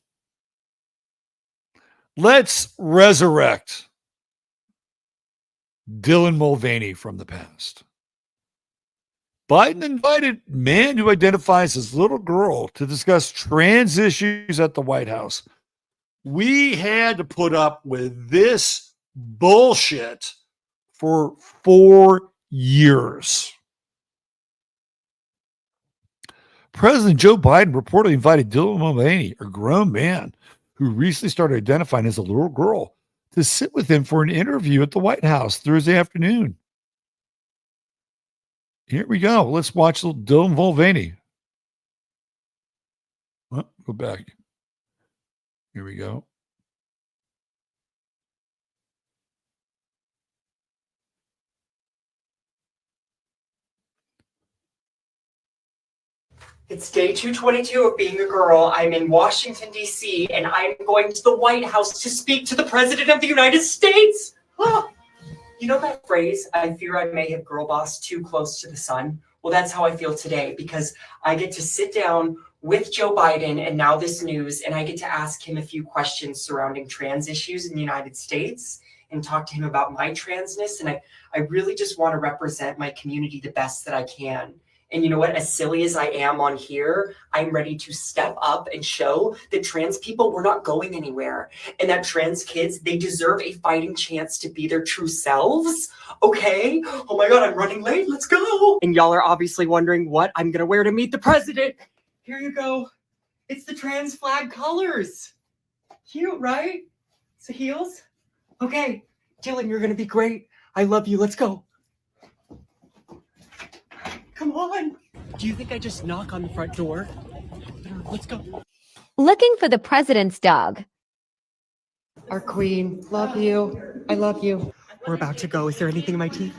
Let's resurrect Dylan Mulvaney from the past. Biden invited man who identifies as little girl to discuss trans issues at the White House. We had to put up with this bullshit for 4 years. President Joe Biden reportedly invited Dylan Mulvaney, a grown man who recently started identifying as a little girl, to sit with him for an interview at the White House Thursday afternoon. Here we go. Let's watch little Dylan Mulvaney. Oh, go back. Here we go. It's day 222 of being a girl. I'm in Washington, D.C., and I'm going to the White House to speak to the President of the United States. Ah. You know that phrase, I fear I may have girl bossed too close to the sun? Well, that's how I feel today, because I get to sit down with Joe Biden and now this news, and I get to ask him a few questions surrounding trans issues in the United States and talk to him about my transness. And I really just want to represent my community the best that I can. And you know what? As silly as I am on here, I'm ready to step up and show that trans people, we're not going anywhere. And that trans kids, they deserve a fighting chance to be their true selves. Okay? Oh my God, I'm running late. Let's go. And y'all are obviously wondering what I'm going to wear to meet the president. Here you go. It's the trans flag colors. Cute, right? It's the heels. Okay. Dylan, you're going to be great. I love you. Let's go. Come on. Do you think I just knock on the front door? Let's go. Looking for the president's dog. Our queen. Love you. I love you. We're about to go. Is there anything in my teeth?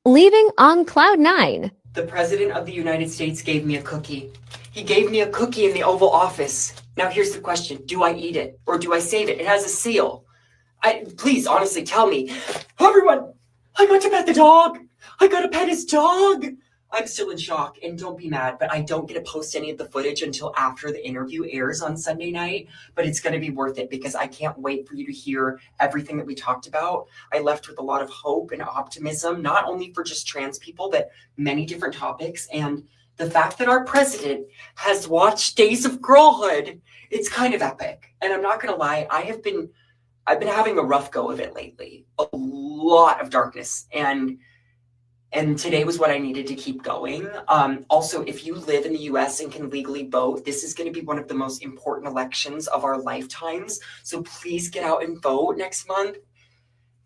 Leaving on cloud 9. The president of the United States gave me a cookie. He gave me a cookie in the Oval Office. Now here's the question. Do I eat it or do I save it? It has a seal. Please, honestly, tell me. Everyone, I got to pet the dog. I got to pet his dog. I'm still in shock, and don't be mad, but I don't get to post any of the footage until after the interview airs on Sunday night, but it's going to be worth it because I can't wait for you to hear everything that we talked about. I left with a lot of hope and optimism, not only for just trans people, but many different topics. And the fact that our president has watched Days of Girlhood, it's kind of epic. And I'm not going to lie, I've been having a rough go of it lately, a lot of darkness. And today was what I needed to keep going. Also, if you live in the US and can legally vote, this is going to be one of the most important elections of our lifetimes. So please get out and vote next month.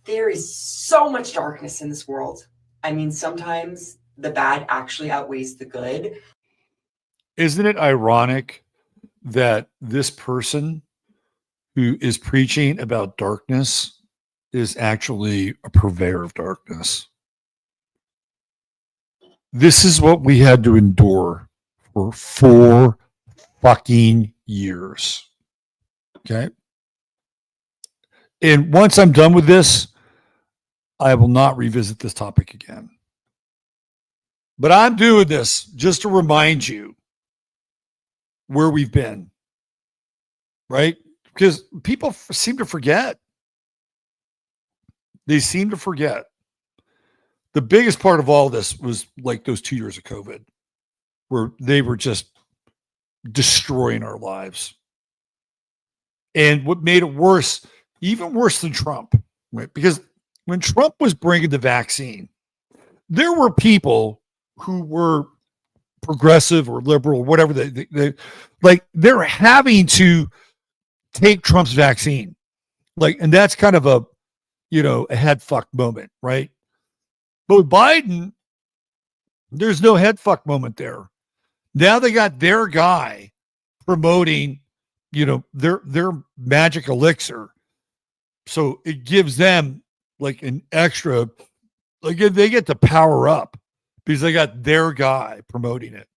There is so much darkness in this world. I mean, sometimes the bad actually outweighs the good. Isn't it ironic that this person who is preaching about darkness is actually a purveyor of darkness? This is what we had to endure for 4 fucking years. Okay. And once I'm done with this, I will not revisit this topic again. But I'm doing this just to remind you where we've been. Right? Because people seem to forget. They seem to forget. The biggest part of all this was like those 2 years of COVID, where they were just destroying our lives. And what made it worse, even worse than Trump, right? Because when Trump was bringing the vaccine, there were people who were progressive or liberal, whatever they're having to take Trump's vaccine. And that's kind of a head fuck moment, right? But with Biden, there's no head fuck moment there. Now they got their guy promoting, their magic elixir. So it gives them like an extra, like they get to power up because they got their guy promoting it.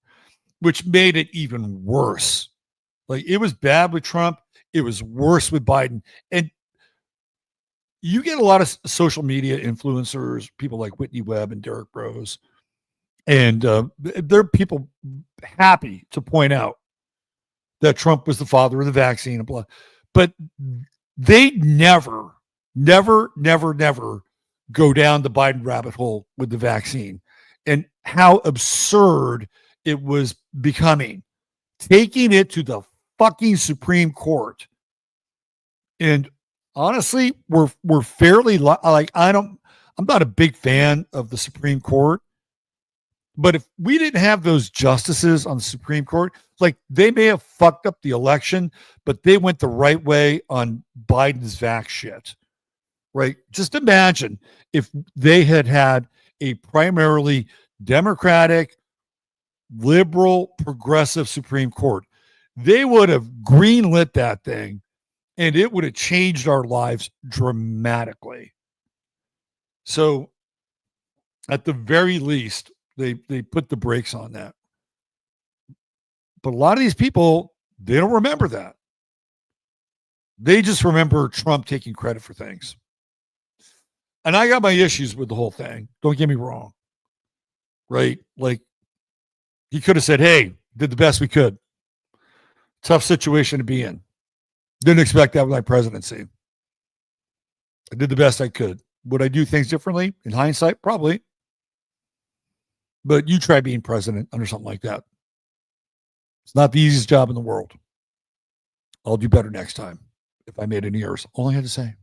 which made it even worse. Like, it was bad with Trump. It was worse with Biden. And you get a lot of social media influencers, people like Whitney Webb and Derek Bros. And there are people happy to point out that Trump was the father of the vaccine and blah. But they never go down the Biden rabbit hole with the vaccine and how absurd it was becoming, taking it to the fucking Supreme Court. And honestly, we're fairly like, I'm not a big fan of the Supreme Court, but if we didn't have those justices on the Supreme Court, like, they may have fucked up the election, but they went the right way on Biden's vax shit, right? Just imagine if they had a primarily Democratic, liberal, progressive Supreme Court. They would have greenlit that thing, and it would have changed our lives dramatically. So at the very least, they put the brakes on that. But a lot of these people, they don't remember that. They just remember Trump taking credit for things. And I got my issues with the whole thing. Don't get me wrong. Right? Like, he could have said, hey, did the best we could. Tough situation to be in. Didn't expect that with my presidency. I did the best I could. Would I do things differently? In hindsight, probably. But you try being president under something like that. It's not the easiest job in the world. I'll do better next time if I made any errors. All I had to say.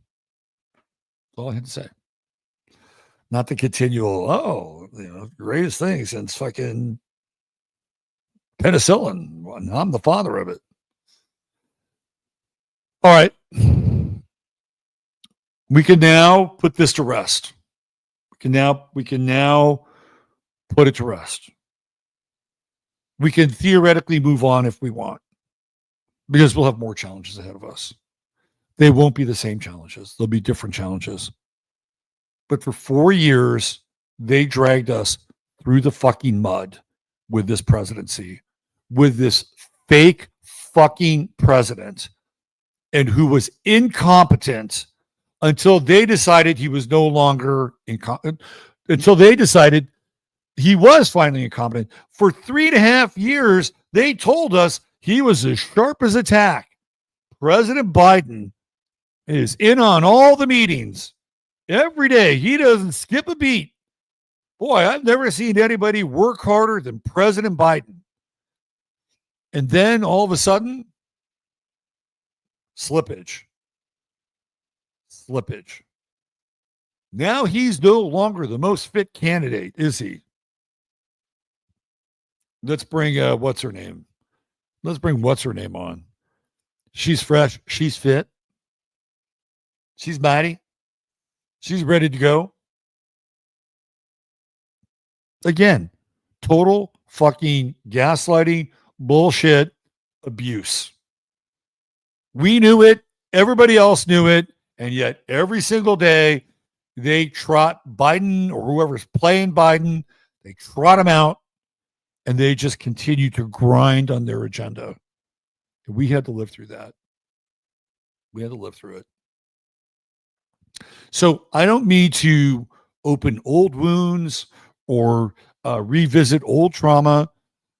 All I had to say. Not the continual, greatest thing since fucking penicillin. I'm the father of it. All right. We can now put this to rest. We can now put it to rest. We can theoretically move on if we want, because we'll have more challenges ahead of us. They won't be the same challenges. They'll be different challenges. But for 4 years, they dragged us through the fucking mud with this presidency, with this fake fucking president, and who was incompetent until they decided he was no longer incompetent, until they decided he was finally incompetent. For 3.5 years, they told us he was as sharp as a tack. President Biden is in on all the meetings every day. He doesn't skip a beat. Boy, I've never seen anybody work harder than President Biden. And then all of a sudden, slippage. Now he's no longer the most fit candidate, is he? Let's bring what's her name on. She's fresh. She's fit. She's mighty. She's ready to go. Again, total fucking gaslighting, bullshit, abuse. We knew it. Everybody else knew it. And yet every single day they trot Biden or whoever's playing Biden, they trot him out. And they just continue to grind on their agenda. And we had to live through that. We had to live through it. So I don't mean to open old wounds or revisit old trauma,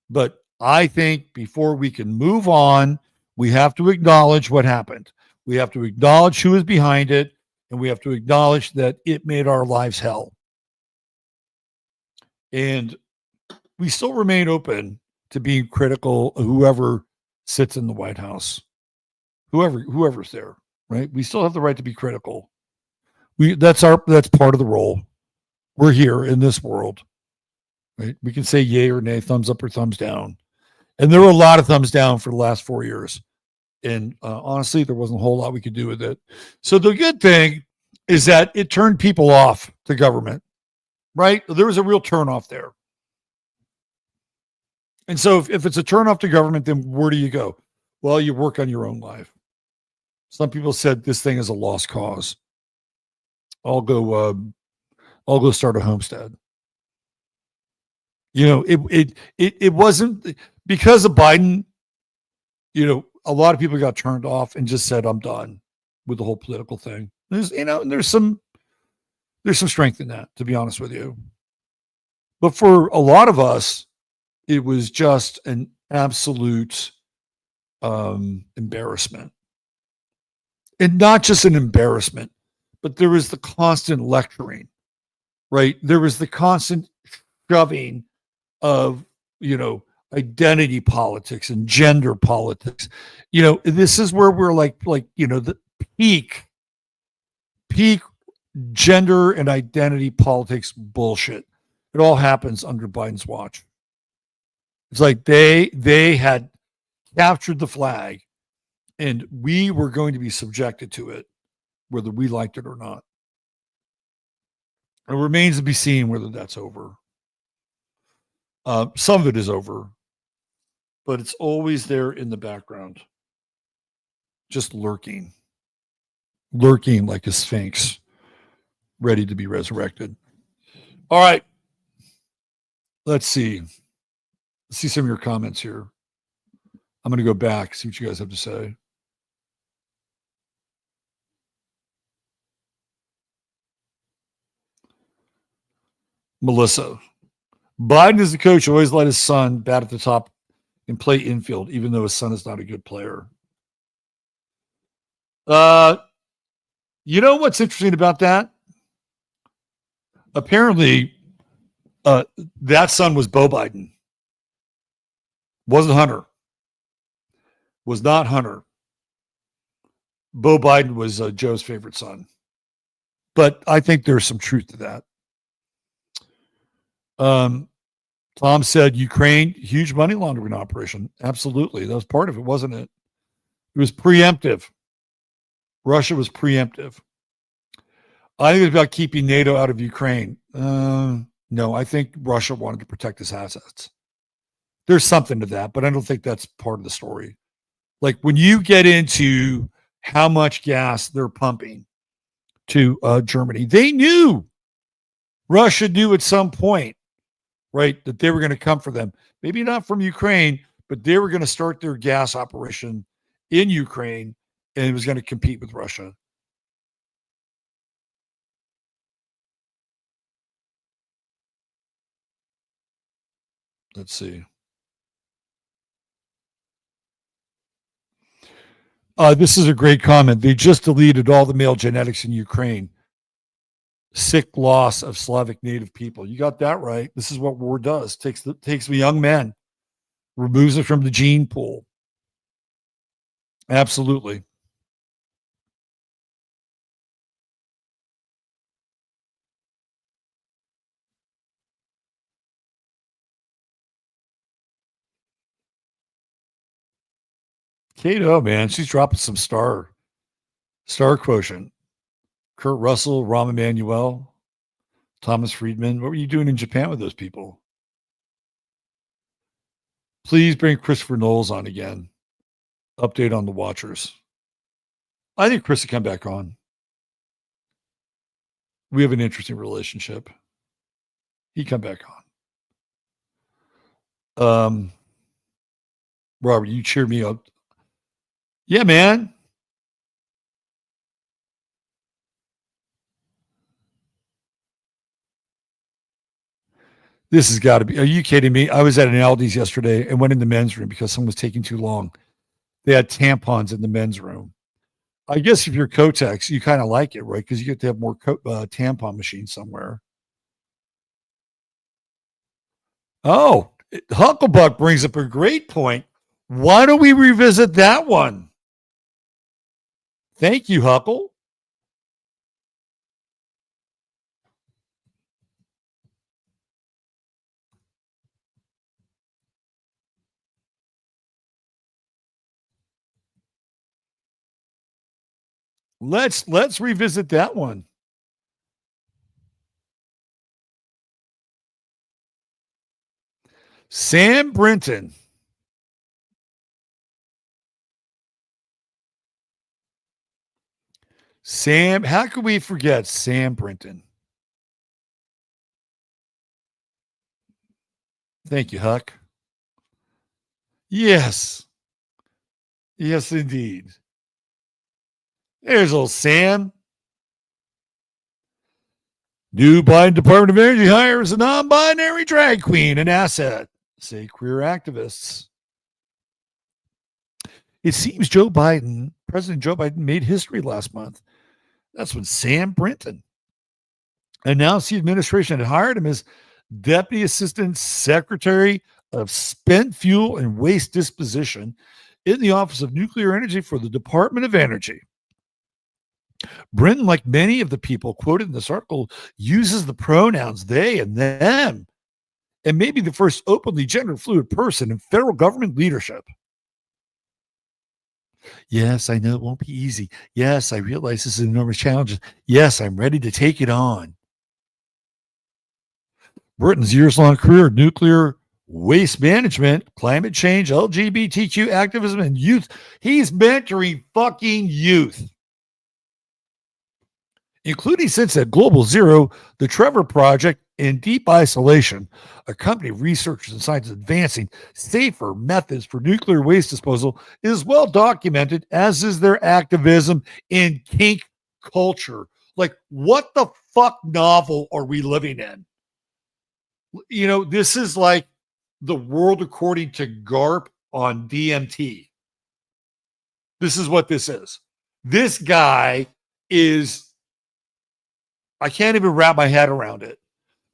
but I think before we can move on, we have to acknowledge what happened. We have to acknowledge who is behind it, and we have to acknowledge that it made our lives hell. And we still remain open to being critical of whoever sits in the White House, whoever's there, right? We still have the right to be critical. That's part of the role. We're here in this world, right? We can say yay or nay, thumbs up or thumbs down. And there were a lot of thumbs down for the last 4 years. And honestly, there wasn't a whole lot we could do with it. So the good thing is that it turned people off to government, right? There was a real turnoff there. And so if it's a turnoff to government, then where do you go? Well, you work on your own life. Some people said this thing is a lost cause. I'll go start a homestead. It wasn't, because of Biden, a lot of people got turned off and just said, I'm done with the whole political thing. There's some strength in that, to be honest with you. But for a lot of us, it was just an absolute embarrassment. And not just an embarrassment, but there was the constant lecturing, right? There was the constant shoving of, identity politics and gender politics. This is where we're like, the peak gender and identity politics bullshit. It all happens under Biden's watch. It's like they had captured the flag and we were going to be subjected to it, whether we liked it or not. It remains to be seen whether that's over. Some of it is over, but it's always there in the background, just lurking like a sphinx, ready to be resurrected. All right. Let's see some of your comments here. I'm going to go back, see what you guys have to say. Melissa, Biden is the coach who always let his son bat at the top and play infield, even though his son is not a good player. You know what's interesting about that? Apparently, that son was Beau Biden. Wasn't Hunter. Was not Hunter. Beau Biden was Joe's favorite son. But I think there's some truth to that. Tom said Ukraine, huge money laundering operation. Absolutely. That was part of it, wasn't it? It was preemptive. Russia was preemptive. I think it's about keeping NATO out of Ukraine. No, I think Russia wanted to protect its assets. There's something to that, but I don't think that's part of the story. Like when you get into how much gas they're pumping to Germany, they knew, Russia knew at some point, right, that they were going to come for them. Maybe not from Ukraine, but they were going to start their gas operation in Ukraine, and it was going to compete with Russia. Let's see. This is a great comment. They just deleted all the male genetics in Ukraine. Sick loss of Slavic native people. You got that right. This is what war does. Takes the young men, removes it from the gene pool. Absolutely. Kato, man, she's dropping some star quotient. Kurt Russell, Rahm Emanuel, Thomas Friedman. What were you doing in Japan with those people? Please bring Christopher Knowles on again. Update on the Watchers. I think Chris will come back on. We have an interesting relationship. He'd come back on. Robert, you cheer me up. Yeah, man. This has got to be. Are you kidding me? I was at an Aldi's yesterday and went in the men's room because someone was taking too long. They had tampons in the men's room. I guess if you're Kotex, you kind of like it, right? Because you get to have more tampon machines somewhere. Oh, Hucklebuck brings up a great point. Why don't we revisit that one? Thank you, Huckle. Let's revisit that one. Sam Brinton. Sam, how could we forget Sam Brinton? Thank you, Huck. Yes. Yes, indeed. There's old Sam. New Biden Department of Energy hires a non-binary drag queen, an asset, say queer activists. It seems President Joe Biden made history last month. That's when Sam Brinton announced the administration had hired him as Deputy Assistant Secretary of Spent Fuel and Waste Disposition in the Office of Nuclear Energy for the Department of Energy. Brinton, like many of the people quoted in this article, uses the pronouns they and them, and may be the first openly gender fluid person in federal government leadership. Yes, I know it won't be easy. Yes, I realize this is an enormous challenge. Yes, I'm ready to take it on. Brinton's years-long career in nuclear waste management, climate change, LGBTQ activism, and youth. He's mentoring fucking youth, including since at Global Zero, the Trevor Project, in Deep Isolation, a company of researchers and scientists advancing safer methods for nuclear waste disposal, is well documented, as is their activism in kink culture. Like, what the fuck novel are we living in? You know, this is like the world according to GARP on DMT. This is what this is. This guy is, I can't even wrap my head around it.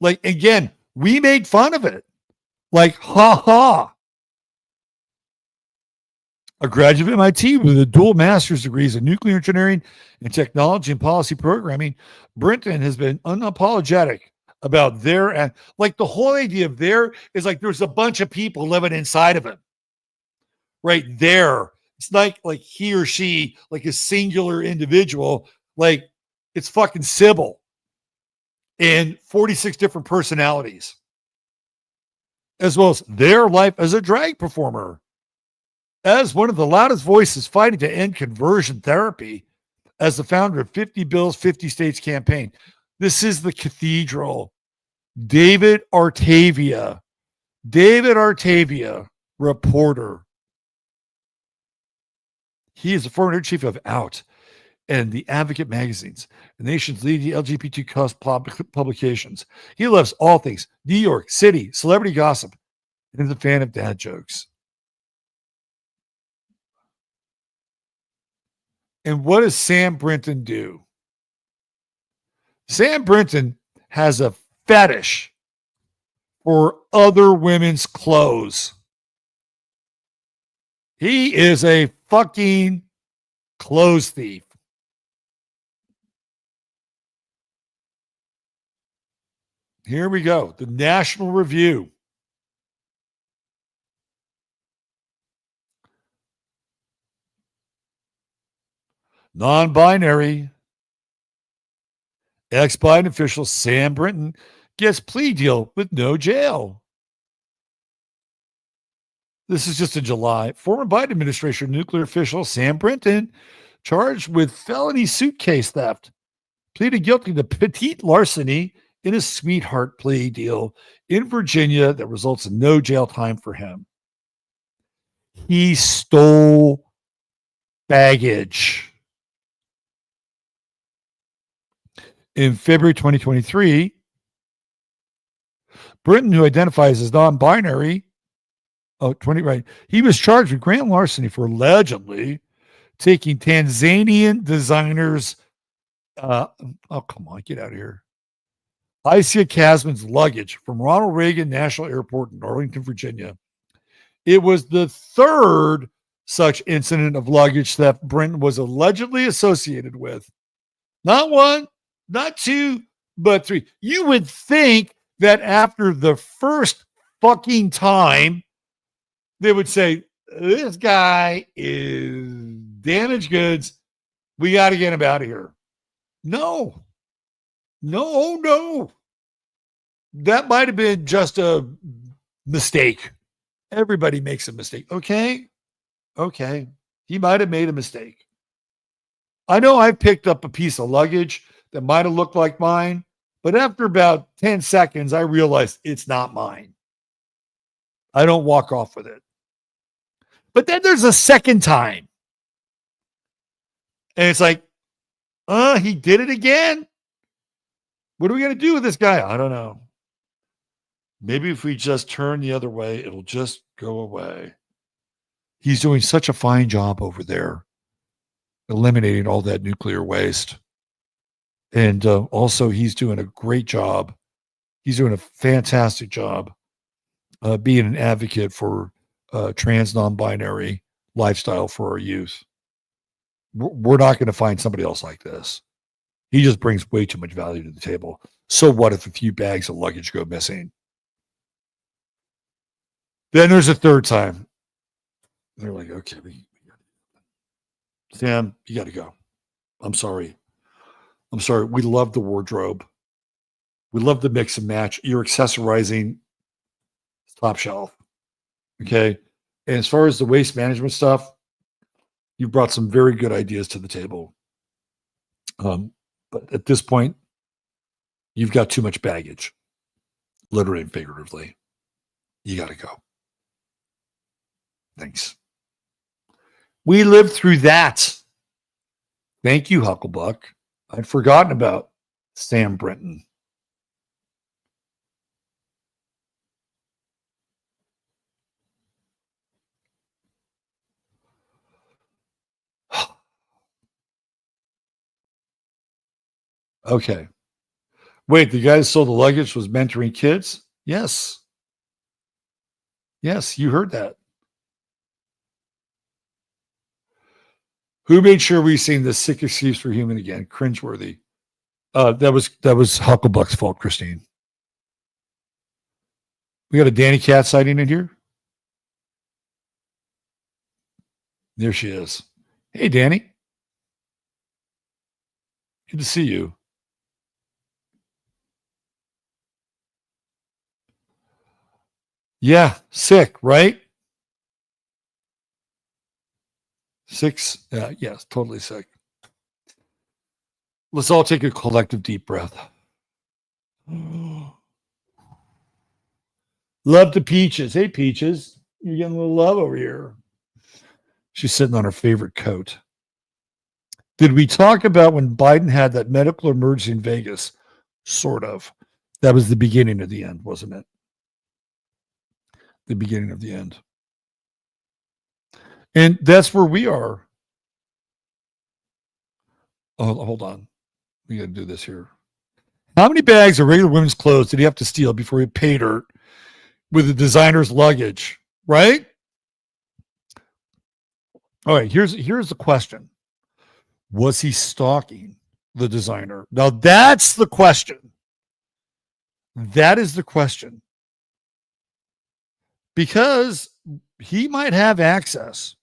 Like, again, we made fun of it. Like, ha ha. A graduate of MIT with a dual master's degrees in nuclear engineering and technology and policy programming, Brinton has been unapologetic about their, like, the whole idea of there is like there's a bunch of people living inside of him. Right there. It's like he or she, like a singular individual, like it's fucking Sybil and 46 different personalities, as well as their life as a drag performer, as one of the loudest voices fighting to end conversion therapy, as the founder of 50 Bills, 50 States campaign. This is the cathedral. David Artavia, reporter. He is the former chief of Out and the Advocate magazines, the nation's leading LGBT+ publications. He loves all things New York City, celebrity gossip, and is a fan of dad jokes. And what does Sam Brinton do? Sam Brinton has a fetish for other women's clothes. He is a fucking clothes thief. Here we go. The National Review. Non-binary ex-Biden official Sam Brinton gets plea deal with no jail. This is just in July. Former Biden administration nuclear official Sam Brinton, charged with felony suitcase theft, pleaded guilty to petite larceny in a sweetheart plea deal in Virginia that results in no jail time for him. He stole baggage. In February 2023, Brinton, who identifies as non-binary, he was charged with grand larceny for allegedly taking Tanzanian designers, come on, get out of here, Isia Kasman's luggage from Ronald Reagan National Airport in Arlington, Virginia. It was the third such incident of luggage theft Brinton was allegedly associated with. Not one, not two, but three. You would think that after the first fucking time, they would say, this guy is damaged goods. We got to get him out of here. No. That might have been just a mistake. Everybody makes a mistake. Okay. He might have made a mistake. I know I picked up a piece of luggage that might have looked like mine, but after about 10 seconds, I realized it's not mine. I don't walk off with it. But then there's a second time. And it's like, he did it again. What are we going to do with this guy? I don't know. Maybe if we just turn the other way, it'll just go away. He's doing such a fine job over there, eliminating all that nuclear waste. And also, he's doing a great job. He's doing a fantastic job being an advocate for trans non-binary lifestyle for our youth. We're not going to find somebody else like this. He just brings way too much value to the table. So what if a few bags of luggage go missing? Then there's a third time. They're like, okay, Sam, you got to go. I'm sorry. We love the wardrobe. We love the mix and match. You're accessorizing top shelf. Okay. And as far as the waste management stuff, you brought some very good ideas to the table. But at this point, you've got too much baggage, literally and figuratively. You got to go. Thanks. We lived through that. Thank you, Hucklebuck. I'd forgotten about Sam Brinton. Okay. Wait, the guy who sold the luggage was mentoring kids? Yes. Yes, you heard that. Who made sure we seen the sick excuse for human again? Cringeworthy. That was Hucklebuck's fault, Christine. We got a Danny Cat sighting in here. There she is. Hey, Danny. Good to see you. Yeah, sick, right? Yes, totally sick. Let's all take a collective deep breath. Love to Peaches. Hey, Peaches, you're getting a little love over here. She's sitting on her favorite coat. Did we talk about when Biden had that medical emergency in Vegas? Sort of. That was the beginning of the end, wasn't it? The beginning of the end. And that's where we are. Oh, hold on. We got to do this here. How many bags of regular women's clothes did he have to steal before he paid her with the designer's luggage? Right? All right, here's the question. Was he stalking the designer? Now that's the question. That is the question. Because he might have access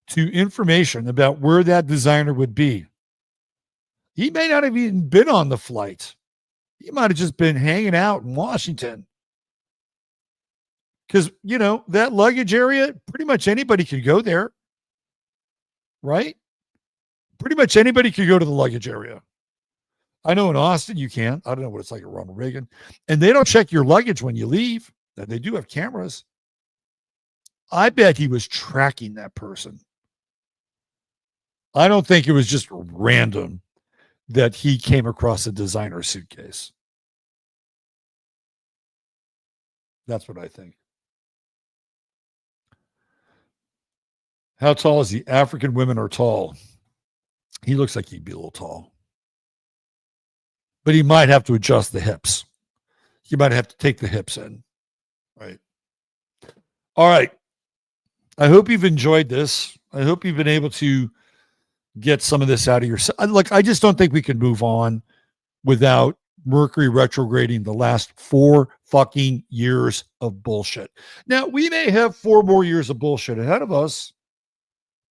to information about where that designer would be. He may not have even been on the flight. He might have just been hanging out in Washington. Because, that luggage area, pretty much anybody could go there. Right? Pretty much anybody could go to the luggage area. I know in Austin you can. I don't know what it's like at Ronald Reagan. And they don't check your luggage when you leave. Now, they do have cameras. I bet he was tracking that person. I don't think it was just random that he came across a designer suitcase. That's what I think. How tall is he? African women are tall. He looks like he'd be a little tall. But he might have to adjust the hips. He might have to take the hips in. Right. All right. I hope you've enjoyed this. I hope you've been able to get some of this out of your... Look, I just don't think we can move on without Mercury retrograding the last 4 fucking years of bullshit. Now, we may have 4 more years of bullshit ahead of us.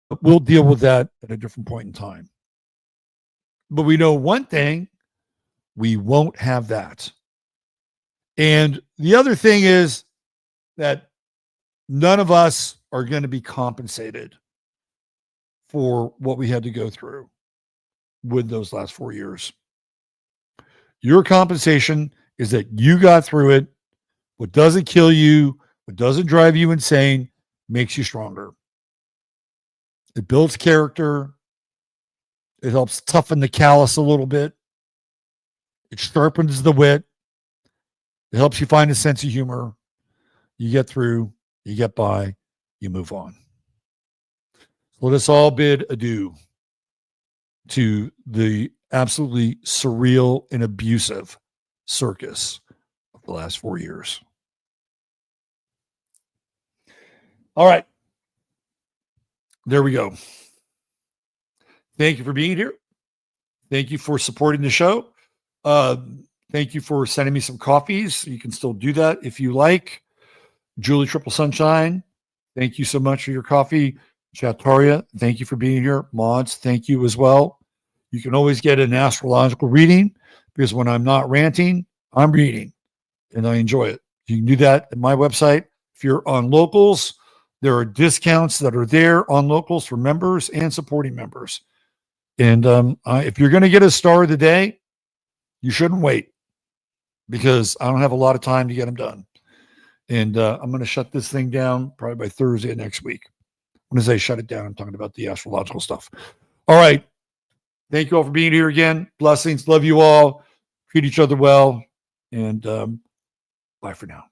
But we'll deal with that at a different point in time. But we know one thing, we won't have that. And the other thing is that none of us are going to be compensated for what we had to go through with those last 4 years. Your compensation is that you got through it. What doesn't kill you, what doesn't drive you insane, makes you stronger. It builds character. It helps toughen the callus a little bit. It sharpens the wit. It helps you find a sense of humor. You get through, you get by, you move on. So let us all bid adieu to the absolutely surreal and abusive circus of the last 4 years. All right. There we go. Thank you for being here. Thank you for supporting the show. Thank you for sending me some coffees. You can still do that if you like. Julie Triple Sunshine, thank you so much for your coffee. Chataria, thank you for being here. Mods, thank you as well. You can always get an astrological reading because when I'm not ranting, I'm reading and I enjoy it. You can do that at my website. If you're on Locals, there are discounts that are there on Locals for members and supporting members. And if you're going to get a star of the day, you shouldn't wait because I don't have a lot of time to get them done. And I'm going to shut this thing down probably by Thursday of next week. When I say shut it down, I'm talking about the astrological stuff. All right. Thank you all for being here again. Blessings. Love you all. Treat each other well. And bye for now.